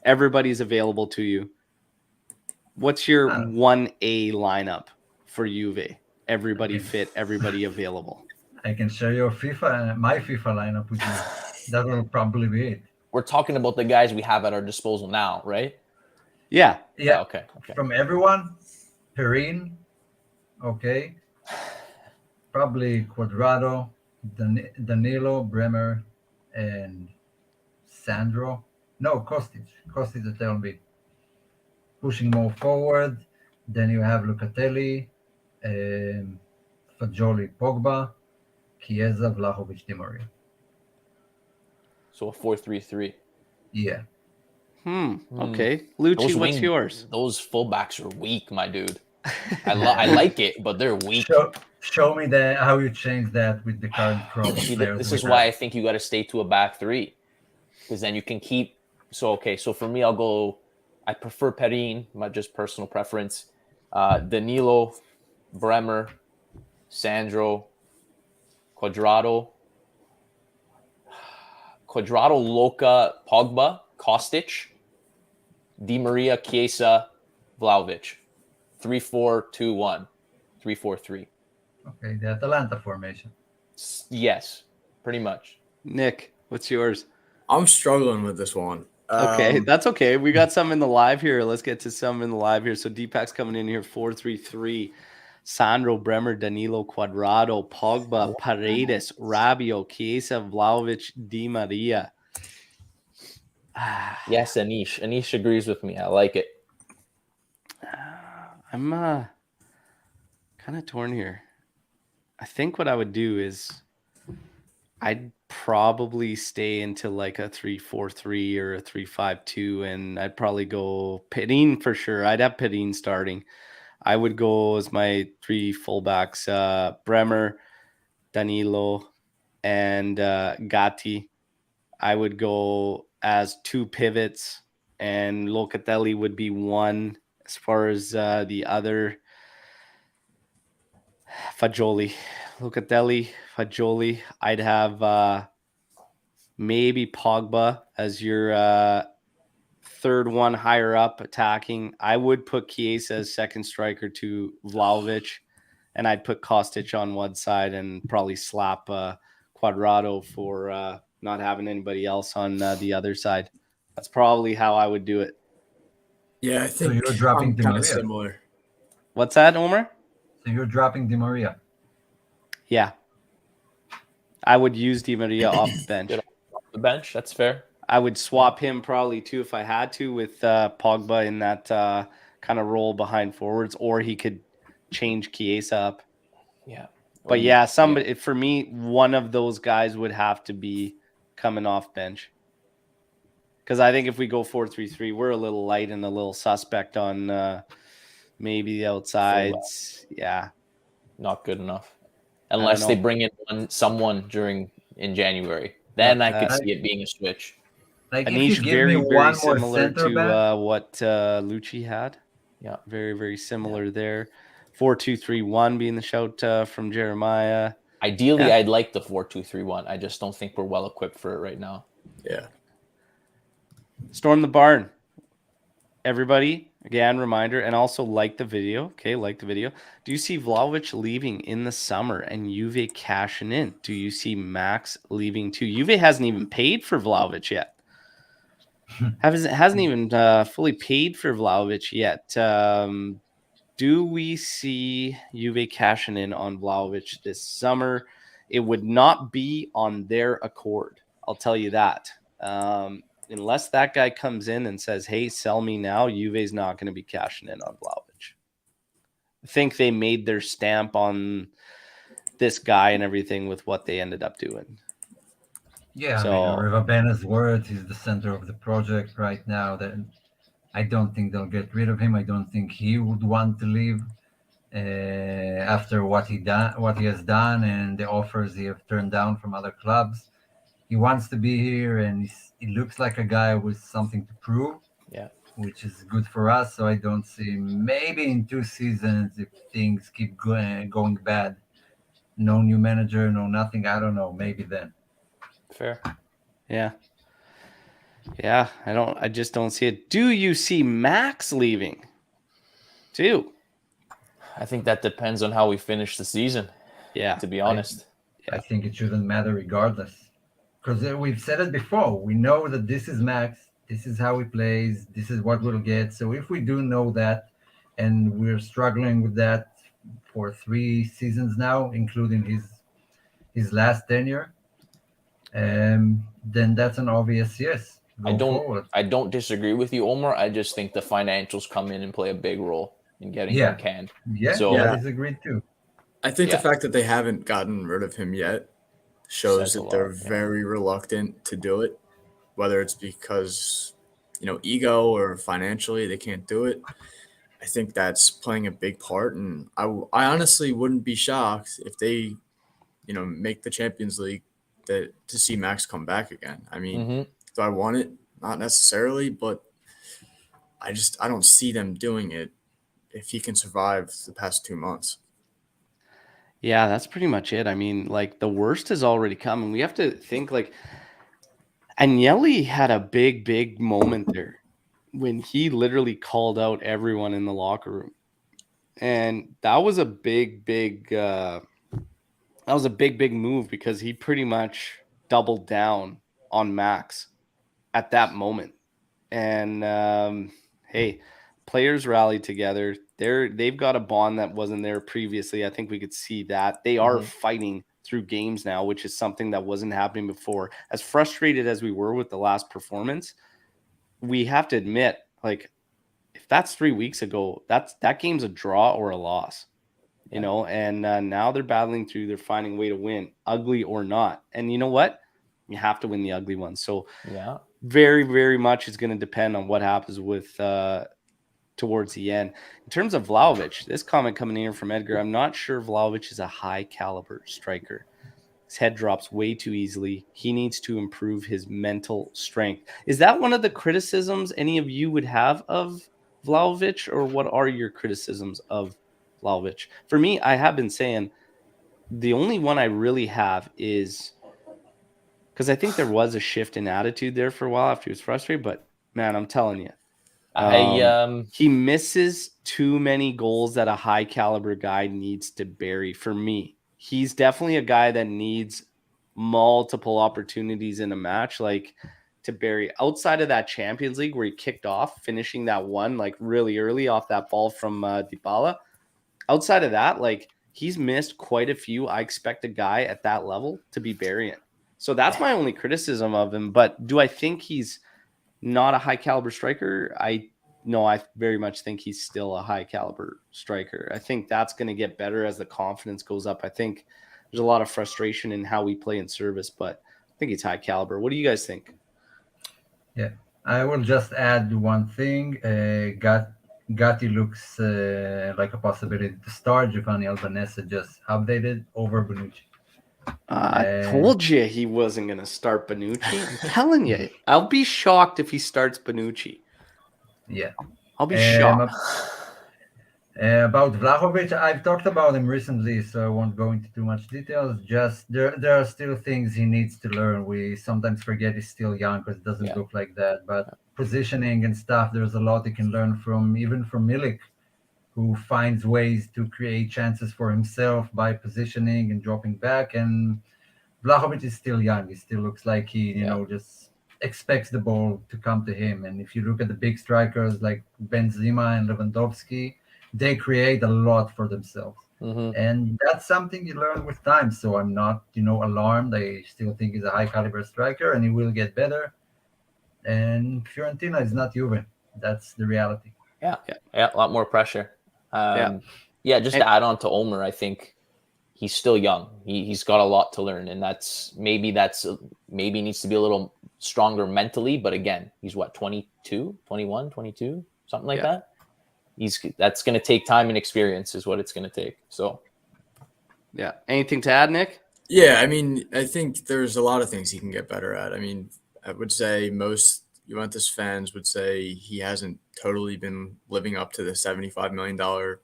Everybody's available to you. What's your 1A lineup for Juve? Everybody fit, everybody available. I can share my FIFA lineup with you. That will probably be it. We're talking about the guys we have at our disposal now, right? Yeah. Yeah. Okay. From everyone, Perrin, okay. Probably Quadrado, Danilo, Bremer, and Sandro. No, Kostic. Kostic at LB. Pushing more forward. Then you have Lucatelli, Fagioli, Pogba, Chiesa, Vlahovic, Di Maria. So a 4-3-3. Yeah. Okay. Lucci, what's yours? Those fullbacks are weak, my dude. I like it, but they're weak. Show me how you change that with the current Pro. This is why I think you got to stay to a back 3, because then you can keep. So for me, I prefer Perrin, my just personal preference. Danilo, Bremer, Sandro, Quadrado, Luca, Pogba, Kostic, Di Maria, Chiesa, Vlahovic. 3-4-2-1, 3-4-3. Okay, the Atalanta formation. Yes, pretty much. Nick, what's yours? I'm struggling with this one. Okay, that's okay. We got some in the live here. Let's get to some in the live here. So Deepak's coming in here, 4-3-3. Sandro, Bremer, Danilo, Quadrado, Pogba, Paredes, Rabiot, Chiesa, Vlahovic, Di Maria. Yes, Anish. Anish agrees with me. I like it. I'm kind of torn here. I think what I would do is I'd probably stay into like a 3-4-3 or a 3-5-2, and I'd probably go Pedin for sure. I'd have Pedin starting. I would go as my three fullbacks, Bremer, Danilo, and Gatti. I would go as two pivots, and Locatelli would be one. As far as the other, Fagioli. Locatelli, Fagioli. I'd have maybe Pogba as your third one higher up attacking. I would put Chiesa as second striker to Vlahovic, and I'd put Kostic on one side and probably slap Quadrado for not having anybody else on the other side. That's probably how I would do it. Yeah, I So think you're dropping I'm Di kind of Maria. similar. What's that, Omer? So you're dropping Di Maria. Yeah. I would use Di Maria off the bench. Get off the bench. That's fair. I would swap him probably too if I had to with Pogba in that kind of role behind forwards, or he could change Chiesa up. Yeah. But yeah, somebody for me, one of those guys would have to be coming off bench. Because I think if we go 4-3-3, we're a little light and a little suspect on maybe the outsides. Yeah. Not good enough. Unless they bring in someone in January. Then I could see it being a switch. Like if Anish, you give very, me very one more similar center to back, what Lucci had. Yeah. Very, very similar there. 4-2-3-1 being the shout from Jeremiah. Ideally, Yeah. I'd like the 4-2-3-1. I just don't think we're well equipped for it right now. Yeah. Storm the barn. Everybody, again, reminder, and also like the video. Okay, like the video. Do you see Vlahovic leaving in the summer and Juve cashing in? Do you see Max leaving too? Juve hasn't even paid for Vlahovic yet. hasn't even fully paid for Vlahovic yet. Do we see Juve cashing in on Vlahovic this summer? It would not be on their accord. I'll tell you that. Unless that guy comes in and says, hey, sell me now, Juve's not going to be cashing in on Vlahovic. I think they made their stamp on this guy and everything with what they ended up doing. yeah, So, I mean, Rivabena's words is the center of the project right now. That I don't think they'll get rid of him. I don't think he would want to leave after what he has done, and the offers he have turned down from other clubs. He wants to be here, and he looks like a guy with something to prove. Yeah, which is good for us. So I don't see, maybe in 2 seasons if things keep going bad, no new manager, no nothing. I don't know. Maybe then. fair. yeah. Yeah, I just don't see it. Do you see Max leaving too? I think that depends on how we finish the season. Yeah. To be honest. I think it shouldn't matter regardless. Because we've said it before. We know that this is Max. This is how he plays. This is what we'll get. So if we do know that, and we're struggling with that for 3 seasons now, including his last tenure, then that's an obvious yes. I Forward. don't disagree with you, Omer. I just think the financials come in and play a big role in getting him canned. Yeah, So, that is agreed too. I think the fact that they haven't gotten rid of him yet shows that they're very reluctant to do it, whether it's because, ego or financially they can't do it. I think that's playing a big part. And I honestly wouldn't be shocked if they, make the Champions League to see Max come back again. I mean, do I want it? Not necessarily, but I don't see them doing it if he can survive the past 2 months. Yeah, that's pretty much it. I mean, like the worst has already come, and we have to think like Agnelli had a big moment there when he literally called out everyone in the locker room, and that was a big move because he pretty much doubled down on Max at that moment. And hey, players rallied together. They've got a bond that wasn't there previously. I think we could see that. They are fighting through games now, which is something that wasn't happening before. As frustrated as we were with the last performance, we have to admit, like, if that's 3 weeks ago, that game's a draw or a loss. you know, and now they're battling through. They're finding a way to win, ugly or not. And you know what? You have to win the ugly ones. So Yeah. very, very much is going to depend on what happens with towards the end. In terms of Vlahovic, this comment coming in from Edgar, I'm not sure Vlahovic is a high caliber striker. His head drops way too easily. He needs to improve his mental strength. Is that one of the criticisms any of you would have of Vlahovic, or what are your criticisms of Vlahovic? For me, I have been saying the only one I really have is because I think there was a shift in attitude there for a while after he was frustrated, but man, I'm telling you, he misses too many goals that a high caliber guy needs to bury. For me, he's definitely a guy that needs multiple opportunities in a match, like to bury. Outside of that Champions League where he kicked off, finishing that one like really early off that ball from Dybala. Outside of that, like he's missed quite a few. I expect a guy at that level to be burying. So that's my only criticism of him. But do I think he's not a high caliber striker? I very much think he's still a high caliber striker. I think that's going to get better as the confidence goes up. I think there's a lot of frustration in how we play in service, but I think he's high caliber. What do you guys think? Yeah, I will just add one thing. Gatti looks like a possibility to start. Giovanni Albanese just updated over Bonucci. I told you he wasn't going to start Bonucci. I'm telling you, I'll be shocked if he starts Bonucci. Yeah, I'll be shocked. About Vlahovic, I've talked about him recently, so I won't go into too much details. Just there are still things he needs to learn. We sometimes forget he's still young because it doesn't look like that. But positioning and stuff, there's a lot he can learn from, even from Milik, who finds ways to create chances for himself by positioning and dropping back. And Vlahovic is still young. He still looks like he, just expects the ball to come to him. And if you look at the big strikers like Benzema and Lewandowski, they create a lot for themselves. Mm-hmm. And that's something you learn with time. So I'm not, alarmed. I still think he's a high caliber striker and he will get better. And Fiorentina is not Juve. That's the reality. Yeah. A lot more pressure. Just to add on to Omer, I think he's still young. He's got a lot to learn, and maybe needs to be a little stronger mentally. But again, he's 22, 21, 22, something like that. That's going to take time and experience is what it's going to take. So, yeah. Anything to add, Nick? Yeah, I mean, I think there's a lot of things he can get better at. I mean, I would say most Juventus fans would say he hasn't totally been living up to the $75 million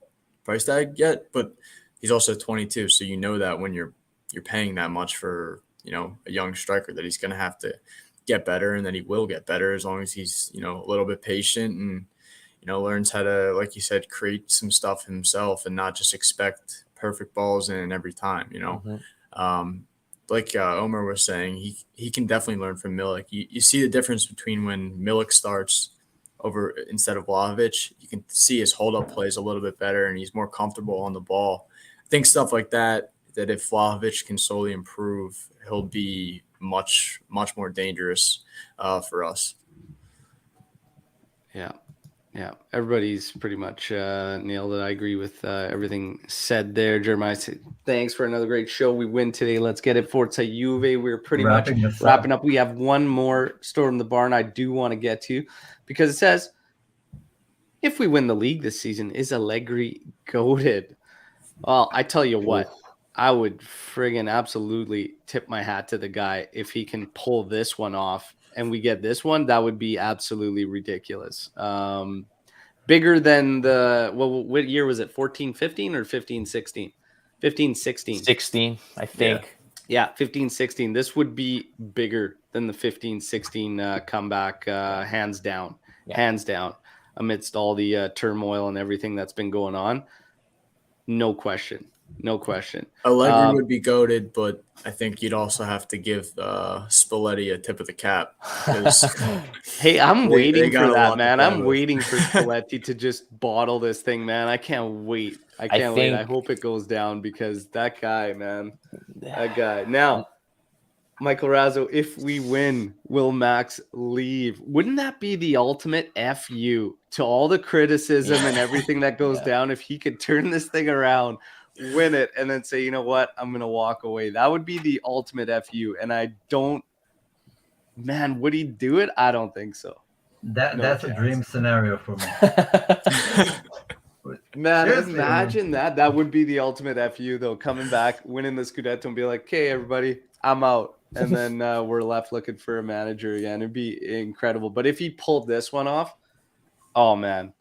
price tag yet, but he's also 22. So that when you're paying that much for, a young striker, that he's going to have to get better, and that he will get better as long as he's, a little bit patient and, learns how to, like you said, create some stuff himself and not just expect perfect balls in every time, Mm-hmm. Like Omer was saying, he can definitely learn from Milik. You see the difference between when Milik starts over instead of Vlahovic. You can see his hold-up plays a little bit better, and he's more comfortable on the ball. I think stuff like that if Vlahovic can slowly improve, he'll be much, much more dangerous for us. Yeah, everybody's pretty much nailed it. I agree with everything said there. Jeremiah, thanks for another great show. We win today. Let's get it. Forza Juve. We're pretty much wrapping up. We have one more store in the barn I do want to get to, because it says, if we win the league this season, is Allegri goated? Well, I tell you what, I would friggin' absolutely tip my hat to the guy if he can pull this one off. And we get this one, that would be absolutely ridiculous. Bigger than what year was it? 14-15 or 15-16? 15-16. 16, I think. Yeah, 15-16. This would be bigger than the 15-16 comeback, hands down. Hands down. Amidst all the turmoil and everything that's been going on. No question. Allegri would be goated, but I think you'd also have to give Spalletti a tip of the cap. Hey, I'm waiting for that, man. I'm waiting for Spalletti to just bottle this thing, man. I can't wait. I can't wait. I hope it goes down, because that guy, man. That guy. Now, Michael Razzo, if we win, will Max leave? Wouldn't that be the ultimate FU to all the criticism and everything that goes down if he could turn this thing around? win it, and then say, you know what, I'm gonna walk away. That would be the ultimate FU. And I don't, man, would he do it? I don't think so. That's a dream scenario for me. Man, Seriously, imagine that. That would be the ultimate FU, though. Coming back, winning the Scudetto, and be like, "Okay, everybody, I'm out," and then we're left looking for a manager again. It'd be incredible. But if he pulled this one off, oh man,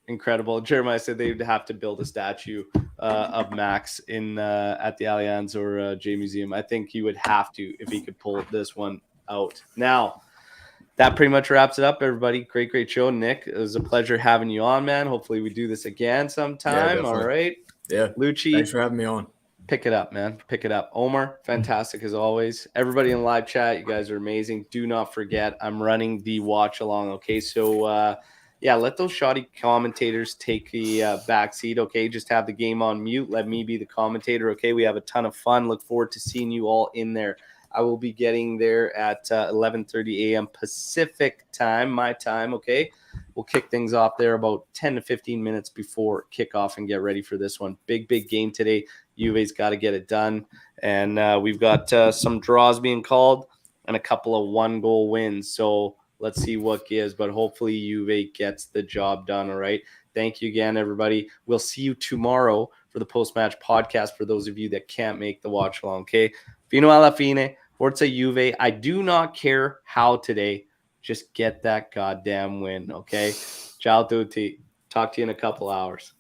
incredible. Jeremiah said they'd have to build a statue of Max in at the Allianz or J Museum. I think he would have to if he could pull this one out. Now, that pretty much wraps it up, everybody. Great show. Nick, it was a pleasure having you on, man. Hopefully we do this again sometime. Yeah, all right. Yeah. Lucci, Thanks for having me on. pick it up, man. Pick it up. Omer, fantastic as always. Everybody in live chat, you guys are amazing. Do not forget, I'm running the watch along. Okay. So, yeah, let those shoddy commentators take the back seat. Okay. Just have the game on mute. Let me be the commentator. Okay. We have a ton of fun. Look forward to seeing you all in there. I will be getting there at 11:30 a.m. Pacific time, my time, okay? We'll kick things off there about 10 to 15 minutes before kickoff and get ready for this one. Big game today. Juve's got to get it done. And we've got some draws being called and a couple of one-goal wins. So let's see what gives. But hopefully Juve gets the job done, all right? Thank you again, everybody. We'll see you tomorrow for the post-match podcast for those of you that can't make the watch-along, okay? Fino alla fine. Forza Juve. I do not care how today. Just get that goddamn win, okay? Ciao tutti. Talk to you in a couple hours.